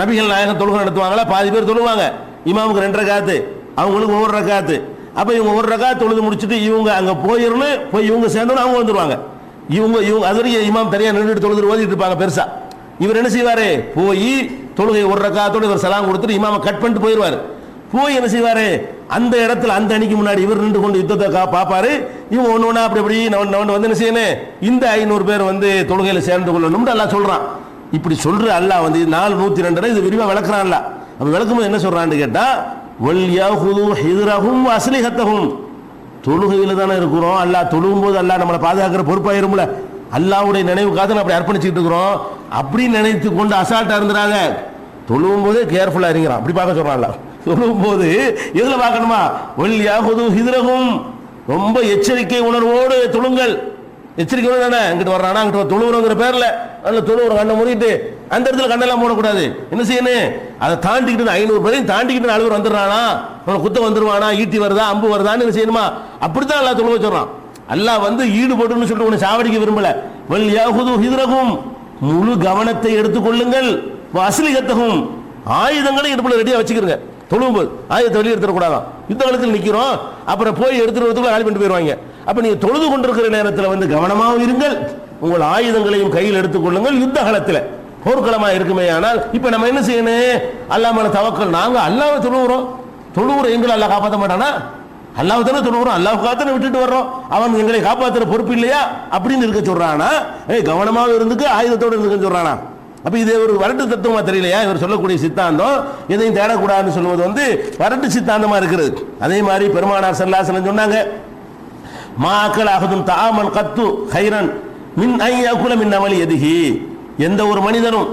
நபிகள் நாயகம் தொழுகை நடத்துவாங்களா, பாதி பேர் தொழுவாங்க. இமாமுக்கு 2 ரக்காத்து, அவங்களுக்கு 1 ரக்காத்து. அப்ப இவங்க 1 ரக்காத் தொழுது முடிச்சுட்டு இவங்க அங்க போயிடணும், போய் இவங்க சேர்ந்தோன்னு அவங்க வந்துருவாங்க. இவங்க அது வரைக்கும் இமாம் தனியா நின்றுட்டு தொழுது ஓதிட்டு இருப்பாங்க பெருசா. இவர் என்ன செய்வாரு, போய் தொழுகை 1 ரக்காத்தோட இவர் சலாம் கொடுத்துட்டு இமாம கட் பண்ணிட்டு போயிடுவார். போய் என்ன செய்வாரு, அந்த இடத்துல அந்த அணிக்கு முன்னாடி இவர் நின்று கொண்டு யுத்தத்தை பார்ப்பாரு. இவங்க ஒண்ணு அப்படி வந்து என்ன செய்யணும், இந்த 500 பேர் வந்து தொழுகையில சேர்ந்து கொள்ளணும் அல்லாஹ் சொல்றான். இப்படி சொல்ற அல்லாஹ் வந்து 4:102 இது விரிவா விளக்குறான் அல்லாஹ். அப்ப விளக்கும்போது என்ன சொல்றான்னு கேட்டா, வல் யாஹுது ஹித்ரஹும் வஸ்லிஹத்தஹும், தொழுகையில தானே இருக்கிறோம். அல்லாஹ் தொழுகும் போது அல்லாஹ் நம்மளை பாதுகாக்கிற பொறுப்பாயிரும்ல. அல்லாஹ்வுடைய நினைவுக்காக நம்ம அப்படி அர்ப்பணிச்சுட்டு இருக்கிறோம். அப்படி நினைத்து கொண்டு அசால்ட்டா இருந்துறாங்க. தொழுவும் போதே கேர்ஃபுல்லா இருங்கிறான். அப்படி பார்க்க சொல்றான் அல்லாஹ். தொழுவும் போது எதுல பார்க்கணுமா, வல் யாஹுது ஹித்ரஹும், ரொம்ப எச்சரிக்கை உணர்வோடு தொழுங்கள். எச்சரிக்கை தானே, இங்கிட்டு வர்றானா அங்கிட்டு தொழுவுறங்கிற பேர்ல அதில் தொழுவுற கண்ணை மூடிட்டு அந்த இடத்துல கண்ணெல்லாம் மூடக்கூடாது. என்ன செய்யணும், அதை தாண்டிக்கிட்டு 500 பேரையும் தாண்டிக்கிட்டு 4 பேர் வந்துடுறானா, அவனை குத்த வந்துருவானா, ஈட்டி வருதா, அம்பு வருதான்னு என்ன செய்யணுமா, அப்படித்தான் அல்லாஹ் தொழுவ சொல்றான். அல்லாஹ் வந்து ஈடுபட்டுன்னு சொல்லிட்டு உன்னை சாவடிக்க விரும்பல. வல் யாஹுது ஹித்ரஹும், முழு கவனத்தை எடுத்துக்கொள்ளுங்கள். அஸ்லிஹத்தஹும், ஆயுதங்களை இடுப்புல ரெடியா வச்சுக்கிறங்க. தொழும்போது ஆயுதத்தை வெளியே எடுத்துடக்கூடாதான். யுத்த காலத்தில் நிற்கிறோம், அப்புறம் போய் எடுத்துட்டு காலி பண்ணிட்டு போயிடுவாங்க. அப்ப நீங்க தொழுது கொண்டிருக்கிற நேரத்தில் வந்து கவனமாக இருங்கள், உங்கள் ஆயுதங்களையும் கையில் எடுத்துக்கொள்ளுங்கள். யுத்த காலத்தில் போர்க்களமா இருக்குமே. ஆனால் இப்ப நம்ம என்ன செய்யணும், அல்லாஹ் மேல தவக்கல். நாங்க அல்லாஹ்வை தொழுவுற எங்களை அல்லாஹ் காப்பாற்ற மாட்டானா, அல்லாஹ் தானே தொழுவுறோம், அல்லாஹ்வுக்காக விட்டுட்டு வர்றோம், அவன் எங்களை காப்பாற்றுற பொறுப்பு இல்லையா அப்படின்னு இருக்க சொல்றானா. கவனமாக இருந்துக்கு ஆயுதத்தோடு இருந்துக்க சொல்றானா. அப்ப இது ஒரு வரட்டு தத்துவமா தெரியலையா இவர் சொல்லக்கூடிய சித்தாந்தம். எதையும் தேடக்கூடாதுன்னு சொல்லுவது வந்து வரட்டு சித்தாந்தமா இருக்கிறது. அதே மாதிரி பெருமானார் ஸல்லல்லாஹு அலைஹி வஸல்லம் சொன்னாங்க, மாக்கல் அஹதுன் தஆமன் கத்து ஹைரன் மின் ஐ யகுல மின் அமலி யதிஹி. எந்த ஒரு மனிதனும்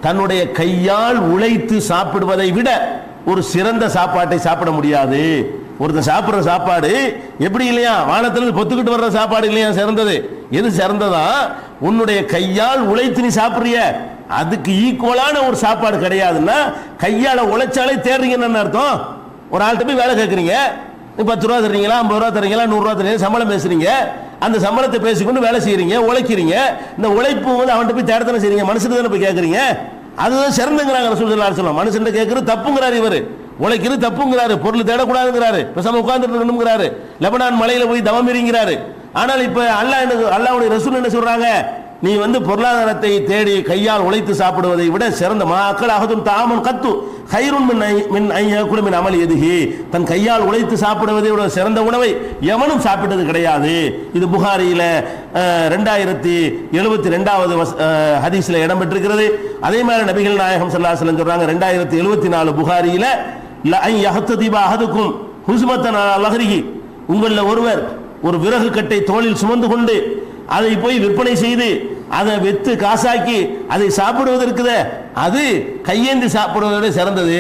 தன்னுடைய கையால் உழைத்து சாப்பிடுவதை விட ஒரு சிறந்த சாப்பாட்டை சாப்பிட முடியாது. ஒருத்தன் சாப்பிடுற சாப்பாடு எப்படி இல்லையா, வானத்திலிருந்து பொத்துக்கிட்டு வர்ற சாப்பாடு இல்லையா சிறந்தது. எது சிறந்ததா, உன்னுடைய கையால் உழைத்து நீ சாப்பிடுறிய அதுக்கு ஈக்குவலான ஒரு சாப்பாடு கிடையாதுன்னா கையால உழைச்சாலே தேடுறீங்கன்னு அர்த்தம். ஒரு ஆள்கிட்ட போய் வேலை கேட்குறீங்க, 10 ரூபா தர்றீங்களா, 50 ரூபா தர்றீங்களா, 100 ரூபா தர்றீங்க, சம்பளம் பேசுறீங்க. அந்த சம்பளத்தை பேசிக்கொண்டு வேலை செய்யறீங்க, உழைக்கிறீங்க. இந்த உழைப்பு வந்து அவன்கிட்ட போய் தேடத்தானே செய்றீங்க, மனுஷன் தானே போய் கேட்குறீங்க. அதுதான் சிறந்துங்கிறாங்க ரசூலுல்லாஹி ஸல்லல்லாஹு அலைஹி வஸல்லம். மனுஷன் கேட்கறது தப்புங்கிறாரு, இவர் உழைக்கிறது தப்புங்கிறாரு, பொருள் தேடக்கூடாதுங்கிறாரு, பேசாம உட்கார்ந்துட்டு இருக்கணுங்கிறாரு, லெபனான் மலையில போய் தவம் இருங்கிறாரு. ஆனால் இப்ப அல்லாஹ்வுடைய ரசூல் என்ன சொல்றாங்க, நீ வந்து பொருளாதாரத்தை தேடி கையால் உழைத்து சாப்பிடுவதை விட சிறந்த மாக்கள் அஹதுன் தஆமன் கத்து ஹைருன் மின் ஐ யகுல மின் அமலி யதிஹி. தன் கையால் உழைத்து சாப்பிடுவதை விட சிறந்த உணவை எவனும் சாப்பிட்டது கிடையாது. இது புகாரியில 2072வது ஹதீஸ்ல இடம்பெற்றிருக்கிறது. அதே மாதிரி நபிகள் நாயகம் ஸல்லல்லாஹு அலைஹி வஸல்லம் சொல்றாங்க 2074 புகாரியில லா ஐ யஹ்ததிப அஹதுக்கும் ஹுஸ்மத்தன் அலா லஹ்ரிஹி. உங்கள ஒருவர் ஒரு விறகு கட்டை தோளில் சுமந்து கொண்டு அதை போய் விற்பனை செய்து அதை வெத்து காசாக்கி அதை சாப்பிடுவது இருக்குது, அது கையேந்தி சாப்பிடுவதோட சிறந்தது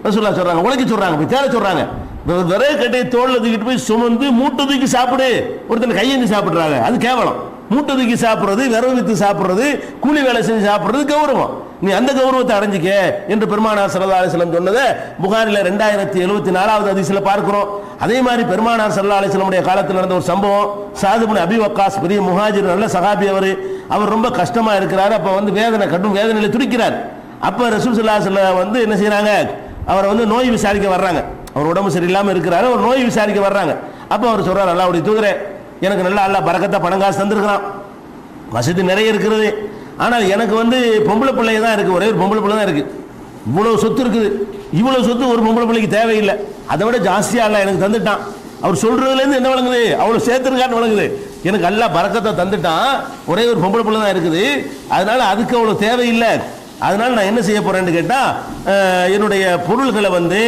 ரசூலுல்லாஹ் சொல்றாங்க. உழைக்க சொல்றாங்க, போய் தேட சொல்றாங்க. விறகு கட்டை தோல்ல தூக்கிட்டு போய் சுமந்து மூட்டை தூக்கி சாப்பிடு, ஒருத்தன் கையேந்தி சாப்பிடுறாங்க, அது கேவலம். மூட்டை தூக்கி சாப்பிடுறது, விறகு வித்து சாப்பிடுறது, கூலி வேலை செஞ்சு சாப்பிடுறது கௌரவம். நீ அந்த கௌரவத்தை அடைஞ்சிக்க என்று பெருமானார் ஸல்லல்லாஹு அலைஹி வஸல்லம் சொன்னதை புகாரில 2074வது ஹதீஸ்ல பார்க்கிறோம். அதே மாதிரி பெருமானார் ஸல்லல்லாஹு அலைஹி வஸல்லம் காலத்தில் நடந்த ஒரு சம்பவம், சாத் இப்னு அபி வக்காஸ் பெரிய முஹாஜிர், நல்ல சஹாபி. அவர் ரொம்ப கஷ்டமா இருக்கிறார். அப்ப வந்து கடும் வேதனையில துடிக்கிறார். அப்ப ரசூல் ஸல்லல்லாஹு அலைஹி வஸல்லம் வந்து என்ன செய்யறாங்க, அவரை வந்து நோய் விசாரிக்க வர்றாங்க. அவர் உடம்பு சரியில்லாம இருக்கிறாரு, ஒரு நோய் விசாரிக்க வர்றாங்க. அப்ப அவர் சொல்றாரு, அல்லாஹ்வுடைய தூதரே, எனக்கு நல்லா அல்லாஹ் பரக்கத்தா பணம் காசு தந்திருக்கிறான், வசதி நிறைய இருக்கிறது. ஆனால் எனக்கு வந்து பொம்பளை பிள்ளை தான் இருக்கு, ஒரே ஒரு பொம்பளை பிள்ளை தான் இருக்கு. இவ்வளவு சொத்து இருக்குது, இவ்வளவு சொத்து ஒரு பொம்பளை பிள்ளைக்கு தேவையில்லை, அதை விட ஜாஸ்தியா அல்லாஹ் எனக்கு தந்துட்டான். அவர் சொல்றதுல இருந்து என்ன விளங்குது, அவ்வளவு சேர்த்திருக்கான்னு விளங்குது. எனக்கு அல்லாஹ் பரக்கத்தை தந்துட்டான், ஒரே ஒரு பொம்பளை பிள்ளை தான் இருக்குது, அதனால அதுக்கு அவ்வளவு தேவையில்லை. அதனால நான் என்ன செய்ய போறேன்னு கேட்டா, என்னுடைய பொருள்களை வந்து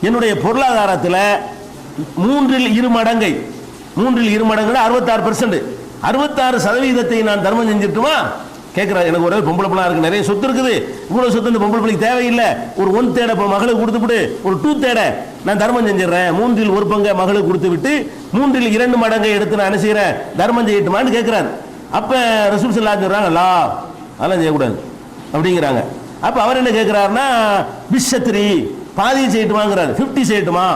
என்னுடைய பொருளாதாரத்தில் 3/2 66%, 66% நான் தர்மம் செஞ்சிட்டுமா கேட்கிறார். எனக்கு ஒரே பொம்பளை பிள்ளை இருக்கு, நிறைய சொத்து இருக்குது, இவ்வளவு சொத்து இந்த பொம்பளை பிள்ளைக்கு தேவையில்லை, ஒரு 1/3 மகளுக்கு கொடுத்துவிட்டு ஒரு 2/3 நான் தர்மம் செஞ்சிடறேன், 3/1 மகளுக்கு கொடுத்து விட்டு 3/2 எடுத்து நான் என்ன செய்யறேன், தர்மம் செய்யட்டுமான்னு கேட்கிறார். அப்ப ரசூல் ஸல்லல்லாஹு அலைஹி வஸல்லம் சொல்றாங்க, லா அதெல்லாம் செய்யக்கூடாது அப்படிங்கிறாங்க. அப்ப அவர் என்ன கேட்கிறாருன்னா, பிஷத்ரி பாதியை செய்யட்டுமாங்கிறாரு, 50 செய்யட்டுமா,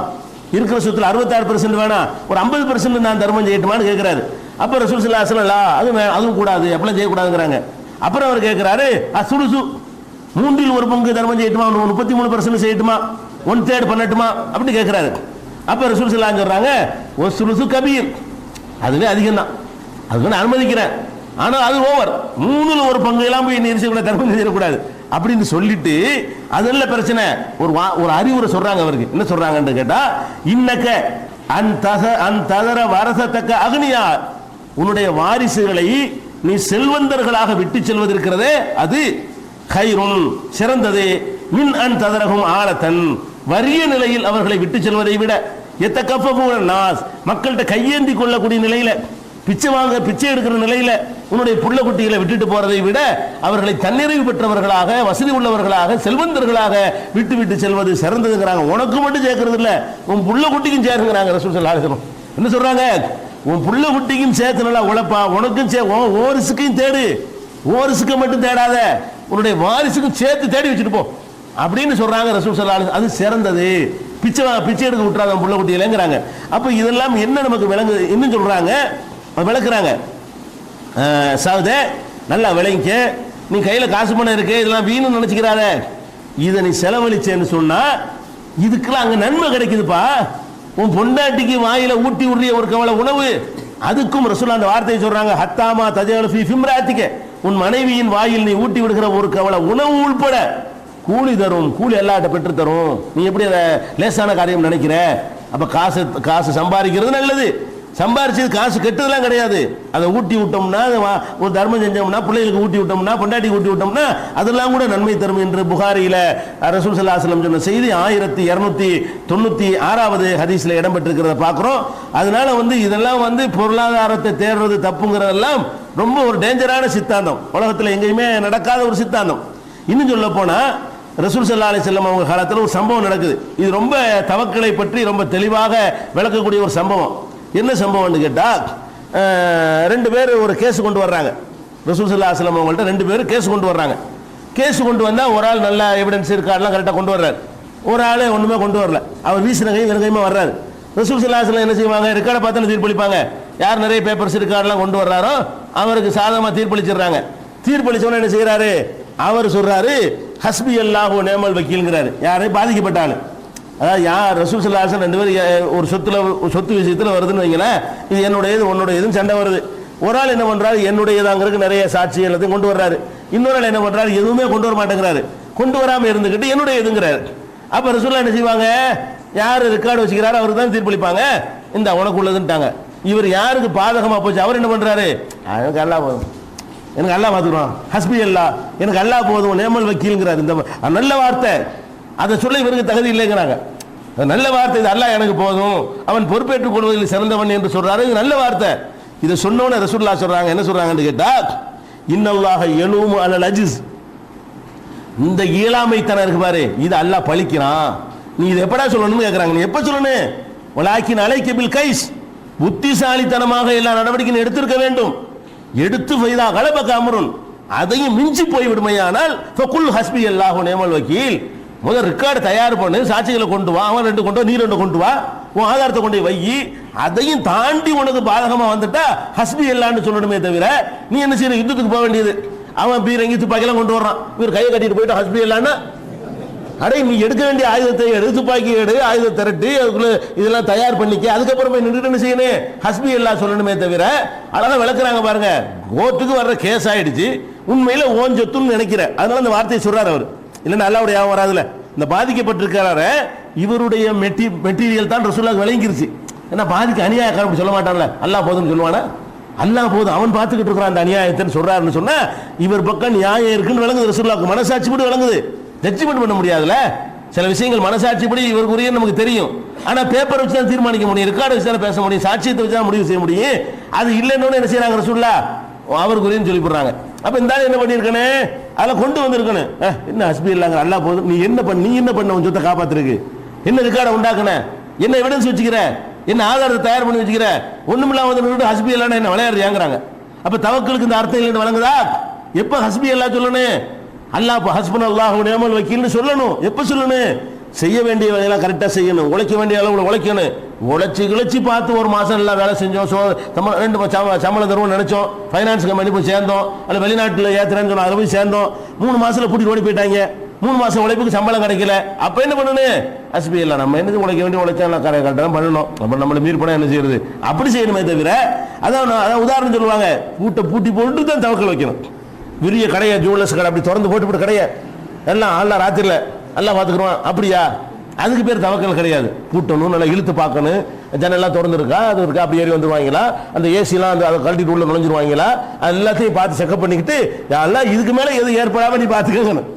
இருக்கிற சொத்துல 66% வேணாம், ஒரு 50% நான் தர்மம் செய்யட்டுமான்னு கேட்கிறாரு. அப்ப ரசூல் ஸல்லல்லாஹு அலைஹி வஸல்லம் அதுவும் கூடாது, அப்படிலாம் செய்யக்கூடாதுங்கிறாங்க. அப்புறம் அவர் கேட்கிறாரு, சுலுசு 3/1 தர்மம் செய்யட்டுமா, 33% செய்யட்டுமா, 1/3 பண்ணட்டுமா அப்படின்னு கேட்கிறாரு. அப்ப ரசூல் ஸல்லல்லாஹு அலைஹி வஸல்லம் சொல்றாங்க, ஒரு சுலுசு கபீர், அதுவே அதிகம் தான், அதுக்கு நான் அனுமதிக்கிறேன், ஆனால் அது ஓவர், 3/1 எல்லாம் போய் நீர் தர்மம் செய்யக்கூடாது அப்படின்னு சொல்லிட்டு, அதெல்லாம் பிரச்சனை. ஒரு அறிவுரை சொல்றாங்க அவருக்கு. என்ன சொல்றாங்கன்னு கேட்டா, இன்னக்க அந்ததர வரசத்தக்க அக்னியா, உன்னுடைய வாரிசுகளை நீ செல்வந்தர்களாக விட்டு செல்வது இருக்கிறதே, அது கைருன் சிறந்தது, மின் அன் ததரகும் ஆலத்தன் வறிய நிலையில் அவர்களை விட்டு செல்வதை விட, எத்த கஃபபூன நாஸ் மக்கள்கிட்ட கையேந்தி கொள்ளக்கூடிய நிலையில, பிச்சை எடுக்கிற நிலையில உன்னுடைய புள்ள குட்டிகளை விட்டுட்டு போறதை விட அவர்களை தன்னிறைவு பெற்றவர்களாக, வசதி உள்ளவர்களாக, செல்வந்தர்களாக விட்டு விட்டு செல்வது சிறந்ததுங்கிறாங்க. உனக்கு மட்டும் சேர்க்கறது இல்ல, உன் புள்ள குட்டிக்கும் சேருங்கிறாங்க ரசூல் ஸல்லல்லாஹு அலைஹி வஸல்லம். என்ன சொல்றாங்க, உன் புள்ள குட்டிக்கும் சேர்த்து நல்லா உழைப்பா, உனக்கும் ஓரிசுக்கையும் தேடு, ஓரிசுக்கு மட்டும் தேடாத, உன்னுடைய வாரிசுக்கும் சேர்த்து தேடி வச்சுட்டு போ அப்படின்னு சொல்றாங்க ரசூல் ஸல்லல்லாஹு அலைஹி வஸல்லம். அது சிறந்தது, பிச்சை எடுக்க விட்டுறாங்க புள்ள குட்டியிலங்கிறாங்க. அப்ப இதெல்லாம் என்ன நமக்கு விளங்குது, இன்னும் சொல்றாங்க, விளக்குறாங்க, சாவுதே நல்லா விளங்கிக்க, நீ கையில காசு பணம் இருக்கு, இதெல்லாம் வீணு நினைச்சுக்கிறாத, இதை நீ செலவழிச்சேன்னு சொன்னா இதுக்கெல்லாம் அங்க நன்மை கிடைக்குதுப்பா. உன் பொண்டாட்டிக்கு வாயில ஊட்டி விடுறிய ஒரு கவலை உணவு, அதுக்கும் ரசூல் அந்த வார்த்தையை சொல்றாங்க, ஹத்தாமா தஜஅலு ஃபீ ஃபிம்ராத்திக, உன் மனைவியின் வாயில் நீ ஊட்டி விடுகிற ஒரு கவலை உணவு உள்பட கூலி தரும், கூலி எல்லாட்ட பெற்று தரும். நீ எப்படி அதை லேசான காரியம் நினைக்கிற? அப்ப காசு சம்பாதிக்கிறது நல்லது, சம்பாரிச்சது காசு கெட்டதெல்லாம் கிடையாது. அதை ஊட்டி விட்டோம்னா, ஒரு தர்மம் செஞ்சோம்னா, பிள்ளைகளுக்கு ஊட்டி விட்டோம்னா, பொண்டாட்டி ஊட்டி விட்டோம்னா அதெல்லாம் கூட நன்மை தரும் என்று புகாரியில ரசூல் ஸல்லல்லாஹு அலைஹி வஸல்லம் சொன்ன செய்தி 1296வது ஹதீஸ்ல இடம்பெற்றிருக்கிறத பார்க்கிறோம். அதனால இதெல்லாம் பொருளாதாரத்தை தேடுறது தப்புங்கிறதெல்லாம் ரொம்ப ஒரு டேஞ்சரான சித்தாந்தம், உலகத்தில் எங்கேயுமே நடக்காத ஒரு சித்தாந்தம். இன்னும் சொல்ல போனா ரசூல் ஸல்லல்லாஹு அலைஹி வஸல்லம் அவங்க காலத்தில் ஒரு சம்பவம் நடக்குது. இது ரொம்ப தவக்களை பற்றி ரொம்ப தெளிவாக விளக்கக்கூடிய ஒரு சம்பவம். என்ன சம்பவம்னு கேட்டா, 2 பேர் ஒரு கேஸ் கொண்டு வர்றாங்க. ரசூல் ஸல்லல்லாஹு அலைஹி வஸல்லம் அவங்கள்ட்ட 2 பேர் கேஸ் கொண்டு வர்றாங்க. கேஸ் கொண்டு வந்தா ஒரு ஆள் நல்ல எவிடன்ஸ் இருக்கார்லாம் கரெக்டாக கொண்டு வர்றாரு, ஒரு ஆள் ஒண்ணுமே கொண்டு வரல. அவர் வீசின கையும் வெறுங்கையுமா வர்றாரு. ரசூல் ஸல்லல்லாஹு அலைஹி வஸல்லம் என்ன செய்வாங்க, ரெக்கார்டை பார்த்து தீர்ப்பளிப்பாங்க. யார் நிறைய பேப்பர்ஸ் இருக்கார்லாம் கொண்டு வர்றாரோ அவருக்கு சாதகமாக தீர்ப்பளிச்சிடுறாங்க. தீர்ப்பளிச்சவன என்ன செய்யறாரு, அவர் சொல்றாரு ஹஸ்பி அல்லாஹு நேமல் வக்கீல்ங்கிறாரு. யாரை பாதிக்கப்பட்டாலும், அதாவது யார் ரசூல் ஸல்லல்லாஹு அலைஹி வஸல்லம் 2 பேர் ஒரு சொத்து விஷயத்தில் வருதுன்னு வைங்களேன், இது என்னுடையது உன்னுடையதுன்னு சண்டை வருது. ஒரு ஆள் என்ன பண்றாரு, என்னுடையதாங்கிறதுக்கு நிறைய சாட்சி எல்லாத்தையும் கொண்டு வர்றாரு. இன்னொரு ஆள் என்ன பண்றாரு, எதுவுமே கொண்டு வர மாட்டேங்கிறாரு, கொண்டு வராமல் இருந்துக்கிட்டு என்னுடைய எதுங்கிறாரு. அப்ப ரசூலுல்லாஹ் என்ன செய்வாங்க, யார் ரெக்கார்டு வச்சுக்கிறாரு அவருக்கு தான் தீர்ப்பளிப்பாங்க. இந்த உனக்கு உள்ளதுன்ட்டாங்க. இவர் யாருக்கு பாதகமா போச்சு, அவர் என்ன பண்றாரு, எனக்கு அல்லாஹ் போதும், எனக்கு அல்லாஹ் பார்த்துக்குறான், ஹஸ்பி அல்லாஹ், எனக்கு அல்லாஹ் போதும் நேமல் வக்கீல்ங்கிறார். இந்த நல்ல வார்த்தை, அதை சொல்ல இவருக்கு தகுதி இல்லைங்கிறாங்க. நல்ல வார்த்தை, இது அல்லாஹ் எனக்கு போதும், அவன் பொறுப்பேற்றுக் கொள்வதில் சிறந்தவன் என்று சொல்றாரு. இது நல்ல வார்த்தை. இதை சொன்னோன்னு ரசூலுல்லாஹ் சொல்றாங்க, என்ன சொல்றாங்கன்னு கேட்டா, இன்னல்லாஹ யலூமு அலல் அஜிஸ், இந்த இயலாமைத்தனம் இருக்கு பாரு, இது அல்லாஹ் பழிக்கிறான். நீ இதை எப்படா சொல்லணும்னு கேட்கறாங்க. நீ எப்ப சொல்லணும், வலாக்கின் அலைக்க பில் கைஸ், புத்திசாலித்தனமாக எல்லா நடவடிக்கையும் எடுத்திருக்க வேண்டும். எடுத்து ஃபைதா கலபக அம்ருன், அதையும் மிஞ்சி போய் விடுமையானால் ஃபகுல் ஹஸ்பி அல்லாஹு நேமல் வக்கீல், முதல் ரெக்கார்டு தயார் பண்ணு, சாட்சிகளை கொண்டு வா, அவன் 2 கொண்டு வா, நீ 2 கொண்டு வா, உன் ஆதாரத்தை கொண்டு வை, அதையும் தாண்டி உனக்கு பாதகமா வந்துட்டா ஹஸ்பி அல்லாஹ்னு சொல்லணுமே தவிர நீ என்ன செய்யற, யுத்தத்துக்கு போக வேண்டியது. அவன் பீரங்கி துப்பாக்கிலாம் கொண்டு வர்றான், இவர் கையை கட்டிட்டு போயிட்டு ஹஸ்பி அல்லாஹ்னா, அடே நீ எடுக்க வேண்டிய ஆயுதத்தை எடு, துப்பாக்கி எடு, ஆயுதத்தை திரட்டி அதுக்குள்ள இதெல்லாம் தயார் பண்ணிக்க, அதுக்கப்புறம் போய் நின்றுட்டு என்ன செய்யணும், ஹஸ்பி அல்லாஹ் சொல்லணுமே தவிர. அழகா விளக்குறாங்க பாருங்க. கோர்ட்டுக்கு வர்ற கேஸ் ஆயிடுச்சு, உண்மையில ஓன் சொத்துன்னு நினைக்கிற, அதனால அந்த வார்த்தையை சொல்றாரு அவர். இல்லைன்னா அல்லாவுடைய யாவும் வராதுல. இந்த பாதிக்கப்பட்டிருக்கிறாரு இவருடைய மெட்டீரியல் தான் ரசூலுல்லாஹ் விளங்கிருச்சு. ஏன்னா பாதிக்க அநியாயக்காரன் அப்படி சொல்ல மாட்டான்ல, அல்லாஹ் போதும்னு சொல்லுவானா, அல்லாஹ் போதும் அவன் பார்த்துக்கிட்டு இருக்கிறான் அந்த அநியாயத்தைன்னு சொல்றாருன்னு சொன்னா இவர் பக்கம் நியாயம் இருக்குன்னு விளங்குது. ரசூலுல்லாஹ்க்கு மனசாட்சி படி விளங்குது, ஜட்ஜ்மெண்ட் பண்ண முடியாதுல. சில விஷயங்கள் மனசாட்சிப்படி இவருக்குரிய நமக்கு தெரியும், ஆனா பேப்பர் வச்சு தான் தீர்மானிக்க முடியும், ரெக்கார்டு வச்சு தான் பேச முடியும், சாட்சியத்தை வச்சு தான் முடிவு செய்ய முடியும். அது இல்லைன்னு என்ன செய்யறாங்க ரசூலுல்லாஹ், அவருக்குரியன்னு சொல்லி போடுறாங்க. அப்ப இந்த ஆள் என்ன பண்ணிருக்கனே, அதெல்லாம் கொண்டு வந்திருக்கணும். என்ன ஹஸ்பி இல்லாங்க, அல்லா போதும், நீ என்ன பண்ண உன் சொத்தை காப்பாத்திருக்கு, என்ன ரெக்கார்டை உண்டாக்குன, என்ன எவிடன்ஸ் வச்சுக்கிற, என்ன ஆதாரத்தை தயார் பண்ணி வச்சுக்கிற, ஒண்ணுமில்லாம வந்து ஹஸ்பி இல்லைன்னா என்ன விளையாடுறாங்க. அப்ப தவக்களுக்கு இந்த அர்த்தம் இல்லைன்னு வழங்குதா? எப்ப ஹஸ்பி அல்லா சொல்லணும், அல்லாஹ் ஹஸ்பன் அல்லாஹ் நேமல் வக்கீல்னு சொல்லணும். எப்ப சொல்லணும், செய்ய வேண்டிய வேலையெல்லாம் கரெக்டாக செய்யணும், உழைக்க வேண்டிய அளவில் உழைக்கணும். உழைச்சி பார்த்து ஒரு மாதம் எல்லாம் வேலை செஞ்சோம், 2 சம்பளம் தருவோம் நினைச்சோம், ஃபைனான்ஸ் கம்பெனி போய் சேர்ந்தோம், அல்ல வெளிநாட்டில் ஏற்றுறேன்னு சொன்னோம், அதில் போய் சேர்ந்தோம், 3 மாதத்தில் கூட்டிட்டு ஓடி போயிட்டாங்க, 3 மாதம் உழைப்புக்கு சம்பளம் கிடைக்கல. அப்போ என்ன பண்ணணும், ஹஸ்பி இல்லை நம்ம என்னது உழைக்க வேண்டிய உழைச்சா கரெக்டாக பண்ணணும், நம்மளை மீறி போனால் என்ன செய்யறது, அப்படி செய்யணுமே தவிர. அதான் உதாரணம் சொல்லுவாங்க, பூட்டி போட்டு தான் தவக்கல் வைக்கணும். விரிய கடையை ஜுவல்லர்ஸ் கடை அப்படி திறந்து போட்டு கடையை எல்லாம் அல்ல ராத்திரில எல்லாம் பார்த்துக்குருவான், அப்படியா? அதுக்கு பேர் தவக்கல் கிடையாது. பூட்டணும், நல்லா இழுத்து பார்க்கணும், ஜன்னெல்லாம் திறந்துருக்கா, அது இருக்கா, அப்படி ஏறி வந்துருவாங்களா, அந்த ஏசிலாம் அதை கழட்டிட்டு உள்ள நுழைஞ்சிருவாங்களா, அது எல்லாத்தையும் பார்த்து செக்அப் பண்ணிக்கிட்டு எல்லாம் இதுக்கு மேலே எது ஏற்படாம நீ பார்த்துக்கணும்.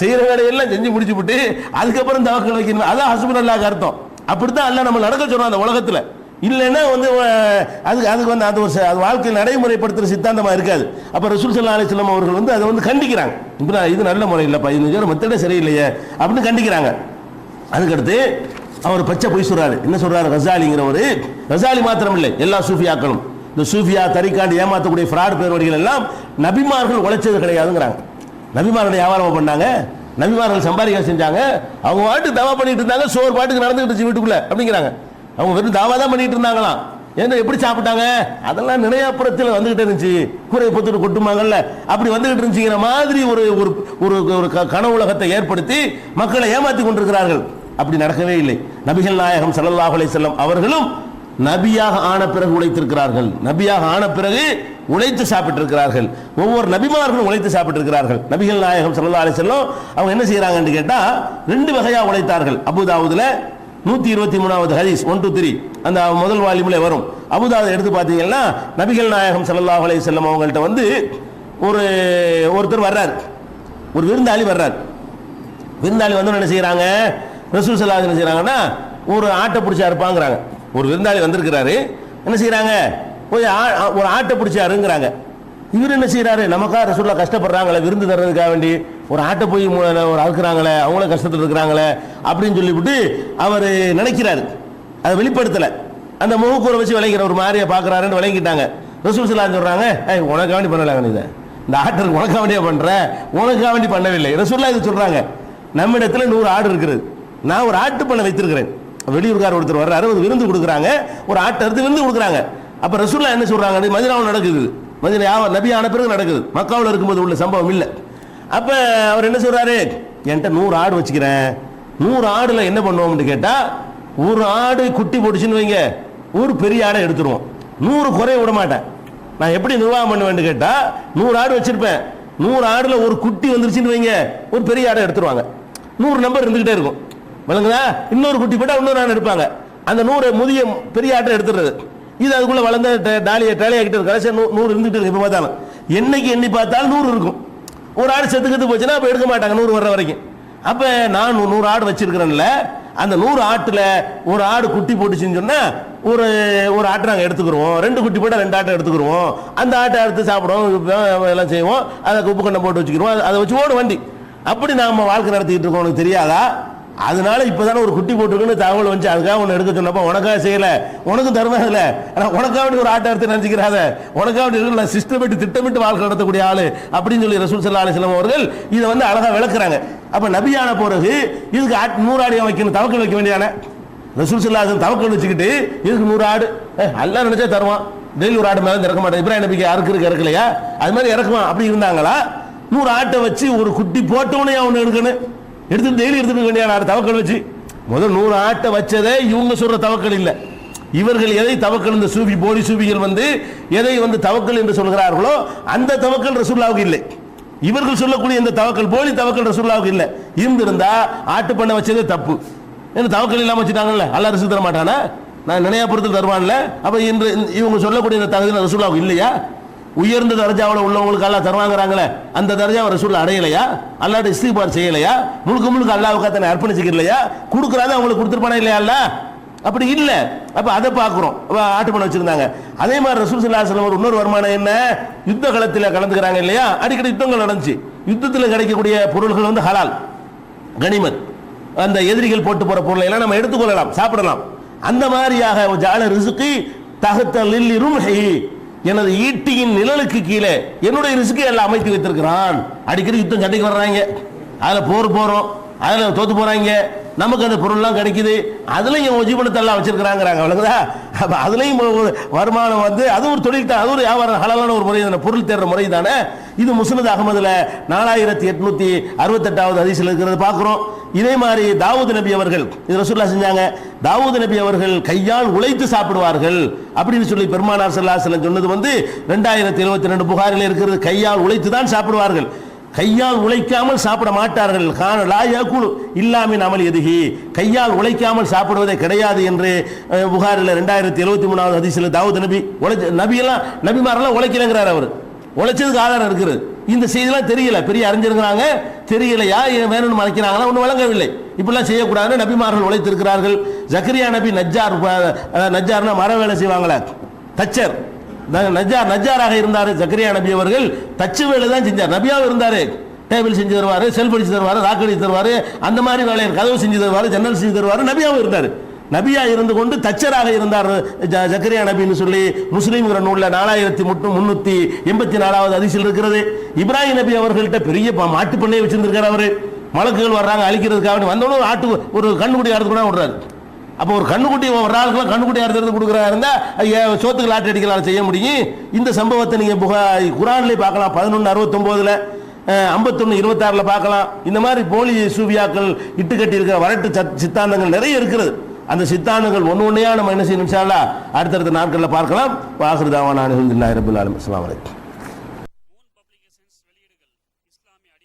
செய்யற வேலையெல்லாம் செஞ்சு முடிச்சு விட்டு அதுக்கப்புறம் தவக்கல் வைக்கணும். அதான் ஹஸ்பண்ட் அல்லாஹ்க்கு அர்த்தம். அப்படித்தான் எல்லாம் நம்ம நடக்க சொல்றோம் அந்த உலகத்தில். இல்லைன்னா அதுக்கு அது ஒரு வாழ்க்கையில் நடைமுறைப்படுத்துற சித்தாந்தமா இருக்காது. அப்ப ரசூல் ஸல்லல்லாஹு அலைஹி வஸல்லம் அவர்கள் அதை கண்டிக்கிறாங்க. இது நல்ல முறை இல்லப்பா, இது மெத்தடே சரியில்லையே அப்படின்னு கண்டிக்கிறாங்க. அதுக்கடுத்து அவர் பச்சை பொய் சொல்றாரு. என்ன சொல்றாரு, கசாலிங்கிறவரு, கசாலி மாத்திரம் இல்லை, எல்லா சூஃபியாக்களும் இந்த சூஃபியா தரிக்காண்டு ஏமாத்தக்கூடிய ஃப்ராட் பேர்வடிகள் எல்லாம் நபிமார்கள் உழைச்சது கிடையாதுங்கிறாங்க. நபிமார்கள் வியாபாரம் பண்ணாங்க, நபிமார்கள் சம்பாதிக்க செஞ்சாங்க, அவங்க பாட்டு தவா பண்ணிட்டு இருந்தாங்க, சோறு பாட்டுக்கு நடந்துகிட்டு வீட்டுக்குள்ள அப்படிங்கிறாங்க. அவங்க வெறும் தாவா தான் பண்ணிட்டு இருந்தாங்களாம். ஏன்னா எப்படி சாப்பிட்டாங்க, அதெல்லாம் நினையாப்புறத்தில் வந்துகிட்டு இருந்துச்சு, கூரை பொத்துட்டு கொட்டுமாங்கல்ல, அப்படி வந்துகிட்டு இருந்துச்சுங்கிற மாதிரி ஒரு ஒரு கனவு உலகத்தை ஏற்படுத்தி மக்களை ஏமாத்தி கொண்டிருக்கிறார்கள். அப்படி நடக்கவே இல்லை. நபிகள் நாயகம் ஸல்லல்லாஹு அலைஹி வஸல்லம் அவர்களும் நபியாக ஆன பிறகு உழைத்திருக்கிறார்கள், நபியாக ஆன பிறகு உழைத்து சாப்பிட்டிருக்கிறார்கள். ஒவ்வொரு நபிமார்களும் உழைத்து சாப்பிட்டிருக்கிறார்கள். நபிகள் நாயகம் ஸல்லல்லாஹு அலைஹி வஸல்லம் அவங்க என்ன செய்யறாங்கன்னு கேட்டா 2 வகையா உழைத்தார்கள். அபூதாவுதுல 123வது ஹதீஸ் 1 to 3 அந்த முதல் வால்யூம்ல வரும். அபூதாவுத் எடுத்து பார்த்தீங்கன்னா நபிகள் நாயகம் ஸல்லல்லாஹு அலைஹி வஸல்லம் அவங்கள்ட்ட வந்து ஒருத்தர் வர்றார், ஒரு விருந்தாளி வர்றார். விருந்தாளி வந்து என்ன செய்யறாங்க, ரசூல் ஸல்லல்லாஹு அலைஹி வஸல்லம் என்ன செய்யறாங்கன்னா ஒரு ஆட்டை பிடிச்சா இருப்பாங்கிறாங்க. ஒரு விருந்தாளி வந்திருக்கிறாரு, என்ன செய்யறாங்க, போய் ஒரு ஆட்டை பிடிச்சாருங்கிறாங்க. இவர் என்ன செய்யறாரு, நமக்கா ரசூலுல்லாஹ் கஷ்டப்படுறாங்களே விருந்து தர்றதுக்காக வேண்டி ஒரு ஆட்டை போய் ஒரு அறுக்கிறாங்களே, அவங்கள கஷ்டத்தில் இருக்கிறாங்களே அப்படின்னு சொல்லிவிட்டு அவர் நினைக்கிறாரு. அதை வெளிப்படுத்தல, அந்த முகக்கூரை வச்சு விளங்கிற ஒரு மாதிரியை பார்க்குறாருன்னு விளங்கிட்டாங்க. ரசூல் ஸல்லல்லாஹு அலைஹி சொல்றாங்க, உனக்காக வேண்டி பண்ணலாங்க, நீ இந்த ஆட்டருக்கு உனக்காக வேண்டிய பண்ற, உனக்காக வேண்டி பண்ணவில்லை. ரசூலுல்லாஹ் இது சொல்றாங்க, நம்மிடத்துல 100 ஆடு இருக்கிறது, நான் ஒரு ஆட்டு பண்ண வைத்திருக்கிறேன். வெளியூர்கார் ஒருத்தர் வர்றாரு, ஒரு விருந்து கொடுக்குறாங்க, ஒரு ஆட்டை எடுத்து விருந்து கொடுக்குறாங்க. அப்ப ரசூலுல்லாஹ் என்ன சொல்றாங்க, மதீனாவில் நடக்குது, மதீனா நபி ஆன பிறகு நடக்குது, மக்காவில் இருக்கும்போது உள்ள சம்பவம் இல்லை. அப்ப அவர் என்ன சொல்றாரு, என்கிட்ட 100 ஆடு வச்சுக்கிறேன், 100 ஆடுல என்ன பண்ணுவோம்னு கேட்டா, ஒரு ஆடு குட்டி போட்டுச்சுன்னு வைங்க, ஒரு பெரிய ஆடை எடுத்துருவோம், 100 குறைய விட மாட்டேன். நான் எப்படி நிர்வாகம் பண்ணுவேன்னு கேட்டா, 100 ஆடு வச்சிருப்பேன், 100 ஆடுல ஒரு குட்டி வந்துருச்சுன்னு வைங்க, ஒரு பெரிய ஆடை எடுத்துருவாங்க. 100 நம்பர் இருந்துகிட்டே இருக்கும், விளங்குதா? இன்னொரு குட்டி போட்டா இன்னொரு ஆடு எடுப்பாங்க. அந்த 100 முதிய பெரிய ஆட்டை எடுத்துறது. இது அதுக்குள்ள வளர்ந்த டேலியாகிட்டு இருக்கு, கடைசியா 100 இருந்துகிட்டு இருக்கு. எப்ப பார்த்தாலும் என்னைக்கு எண்ணி பார்த்தாலும் 100 இருக்கும். ஒரு ஆடு செத்து போச்சுன்னா அப்ப எடுக்க மாட்டாங்க 100 வர்ற வரைக்கும். அப்ப நான் 100 ஆடு வச்சிருக்கிறேன்ல, அந்த 100 ஆட்டுல ஒரு ஆடு குட்டி போட்டுச்சுன்னு சொன்னா ஒரு ஆட்டை நாங்கள் எடுத்துக்கிறோம், 2 குட்டி போட்டால் 2 ஆட்டை எடுத்துக்கிறோம், அந்த ஆட்டை எடுத்து சாப்பிடுவோம், எல்லாம் செய்வோம், அதை உப்பு கண்ணை போட்டு வச்சுக்கிறோம், அதை வச்சு ஓடும் வண்டி. அப்படி நாம வாழ்க்கை நடத்திட்டு இருக்கோம், உனக்கு தெரியாதா? அதனால இப்பதானே ஒரு குட்டி போட்டுருக்குன்னு தகவல் வந்து அதுக்காக உன்னை எடுக்க சொன்னப்ப உனக்காக செய்யல, உனக்கும் தருவேன் இல்லை, ஆனால் உனக்காக வேண்டி ஒரு ஆட்டை எடுத்து நினைச்சுக்கிறாத, உனக்காக வேண்டி நான் சிஸ்டமேட்டு திட்டமிட்டு வாழ்க்கை நடத்தக்கூடிய ஆளு அப்படின்னு சொல்லி ரசூல் ஸல்லல்லாஹு அலைஹி வஸல்லம் அவர்கள் இதை வந்து அழகா விளக்குறாங்க. அப்ப நபியான பிறகு இதுக்கு 100 ஆடு வைக்கணும், தவக்கல் வைக்க வேண்டியான ரசூல் ஸல்லல்லாஹு அலைஹி வஸல்லம் தவக்கல் வச்சுக்கிட்டு இதுக்கு 100 ஆடு அல்லாஹ் நினைச்சா தருவான், டெய்லி ஒரு ஆடு மேலே இறக்க மாட்டேன், இப்ராஹிம் நபிக்கு அறுக்கிறதுக்கு இறக்கலையா, அது மாதிரி இறக்குவான். அப்படி இருந்தாங்களா? 100 ஆட்டை வச்சு ஒரு குட்டி போட்டவனே அவனு எடுக்கணும், எடுத்துட்டு டெய்லி எடுத்துக்க வேண்டிய தவக்கல் வச்சு முதல் 100 ஆட்டை வச்சதே இவங்க சொல்ற தவக்கல் இல்லை. இவர்கள் எதை தவக்கல், இந்த சூஃபி போலி சூஃபிகள் வந்து எதை வந்து தவக்கல் என்று சொல்கிறார்களோ அந்த தவக்கல் ரசூலுல்லாஹ்வுக்கு இல்லை. இவர்கள் சொல்லக்கூடிய இந்த தவக்கல் போலி தவக்கல் ரசூலுல்லாஹ்வுக்கு இல்லை. இருந்திருந்தா ஆட்டு பண்ண வச்சதே தப்பு. ஏன்னா தவக்கல் இல்லாம வச்சுட்டாங்கல்ல, அல்லாஹ் ரிஸ்க் தர மாட்டானா, நான் நினையாபுரத்தில் தருவான்ல. அப்ப இன்று இவங்க சொல்லக்கூடிய இந்த தகுதி ரசூலுல்லாஹ்வுக்கு இல்லையா? உயர்ந்த தர்ஜாவில் உள்ளவங்களுக்கு அல்லாஹ் தருவாங்கிறாங்களே, அந்த தர்ஜாவை ரசூலுல்லாஹ் அடையலையா? அல்லாஹ்ட்ட இஸ்திக்பார் செய்யலையா? முழுக்க அல்லாஹ்வுக்கு தன்னை அர்ப்பணிச்சுக்கலையா? கொடுக்குறாத அவங்களுக்கு கொடுத்துருப்பானா இல்லையா அல்லாஹ்? அப்படி இல்லை. அப்ப அதை பார்க்கிறோம், ஆட்டு பண்ண வச்சிருந்தாங்க. அதே மாதிரி ரசூல் ஸல்லல்லாஹு அலைஹி வஸல்லம் இன்னொரு வருமானம் என்ன, யுத்த களத்தில் கலந்துக்கிறாங்க இல்லையா, அடிக்கடி யுத்தங்கள் நடந்துச்சு. யுத்தத்தில் கிடைக்கக்கூடிய பொருள்கள் வந்து ஹலால் கனிமத், அந்த எதிரிகள் போட்டு போற பொருளை எல்லாம் நம்ம எடுத்துக்கொள்ளலாம், சாப்பிடலாம். அந்த மாதிரியாக ஜால ரிஸ்கி தஹ்த லில் ரும்ஹி, எனது ஈட்டியின் நிழலுக்கு கீழே என்னுடைய ரிஸ்கை எல்லாம் அமைத்து வைத்திருக்கிறான். அடிக்கடி யுத்தம் சண்டைக்கு வர்றாங்க, அதுல போறோம், அதுல தோத்து போறாங்க, நமக்கு அந்த பொருள்லாம் கிடைக்குது, அதுலயும் ஒஜிபனத்தை எல்லாம் வச்சிருக்கிறாங்கிறாங்க, அவ்வளவுதா? அப்ப அதுலயும் வருமானம் வந்து அது ஒரு தொழில் தான், அது ஒரு வியாபாரம், ஹலாலான ஒரு முறை தானே, பொருள் தேடுற முறை தானே. இது முஸ்னத் அகமதுல 4868வது ஹதீஸ்ல இருக்கிறது பார்க்கிறோம். இதே மாதிரி தாவூத் நபி அவர்கள், இது ரசூலுல்லாஹ் செஞ்சாங்க, தாவூத் நபி அவர்கள் கையால் உழைத்து சாப்பிடுவார்கள் அப்படின்னு சொல்லி பெருமானார் ஸல்லல்லாஹு அலைஹி வஸல்லம் சொன்னது வந்து 2072 புகாரில் இருக்கிறது. கையால் உழைத்து தான் சாப்பிடுவார்கள், கையால் உழைக்காமல் சாப்பிட மாட்டார்கள். கான லா யாகுலு இல்லா மின் அமல் யதிஹி, கையால் உழைக்காமல் சாப்பிடுவதே கிடையாது என்று புகாரில் 2073வது ஹதீஸ்ல தாவூத் நபி நபியெல்லாம் நபிமாரெல்லாம் உழைக்கலங்கிறார். அவர் உழைச்சதுக்கு ஆதாரம் இருக்குது. இந்த செய்திலாம் தெரியல, பெரிய அறிஞருங்கிறாங்க, தெரியலையா வேணும்னு மறைக்கிறாங்களா, ஒன்றும் வழங்கவில்லை. இப்படிலாம் செய்யக்கூடாதுன்னு நபிமார்கள் உழைத்திருக்கிறார்கள். ஜக்கரியா நபி நஜ்ஜார்னா மர வேலை செய்வாங்களே, தச்சர், நஜ்ஜாராக இருந்தார் ஜக்கரியா நபி அவர்கள். தச்சு வேலை தான் செஞ்சார், நபியாவும் இருந்தாரு. டேபிள் செஞ்சு தருவாரு, செல்ஃப் அடிச்சு தருவாரு, ராக்கடிச்சு தருவாரு, அந்த மாதிரி வேலையை கதவு செஞ்சு தருவாரு, ஜன்னல் செஞ்சு தருவாரு. நபியாவும் இருந்தார். நபியா இருந்து கொண்டு தச்சராக இருந்தார் ஜக்கரியா நபின்னு சொல்லி முஸ்லீம்ங்கிற நூல்ல 4384வது ஹதீஸில் இருக்கிறது. இப்ராஹிம் நபி அவர்கள்ட்ட பெரிய மாட்டு பண்ணையை வச்சிருந்திருக்காரு. அவரு மலக்குகள் வர்றாங்க அழிக்கிறதுக்காக, வந்தோன்னு ஆட்டு ஒரு கண்ணுக்குட்டி அறுத்து கூட விடுறாரு. அப்போ ஒரு கண்ணுக்குட்டி வர்ற ஆளுக்கெல்லாம் கண்ணுக்குட்டி அறுத்து கொடுக்குறா இருந்தா சோத்துக்கு லாட்டு அடிக்கலாம் செய்ய முடியும். இந்த சம்பவத்தை நீங்க குர்ஆன்லயே பார்க்கலாம், 1169ல 5126ல பார்க்கலாம். இந்த மாதிரி போலி சூஃபியாக்கள் இட்டு கட்டி இருக்கிற வரட்டு சித்தாந்தங்கள் நிறைய இருக்கிறது. அந்த சித்தாந்தங்கள் ஒன்னொன்னையா நம்ம என்ன செய்யணும் இன்ஷா அல்லாஹ் அடுத்தடுத்த நாட்களில் பார்க்கலாம். வாஹிரு தாவானா அல்ஹம்துலில்லாஹி ரப்பில் ஆலமீன். அஸ்ஸலாமு அலைக்கும்.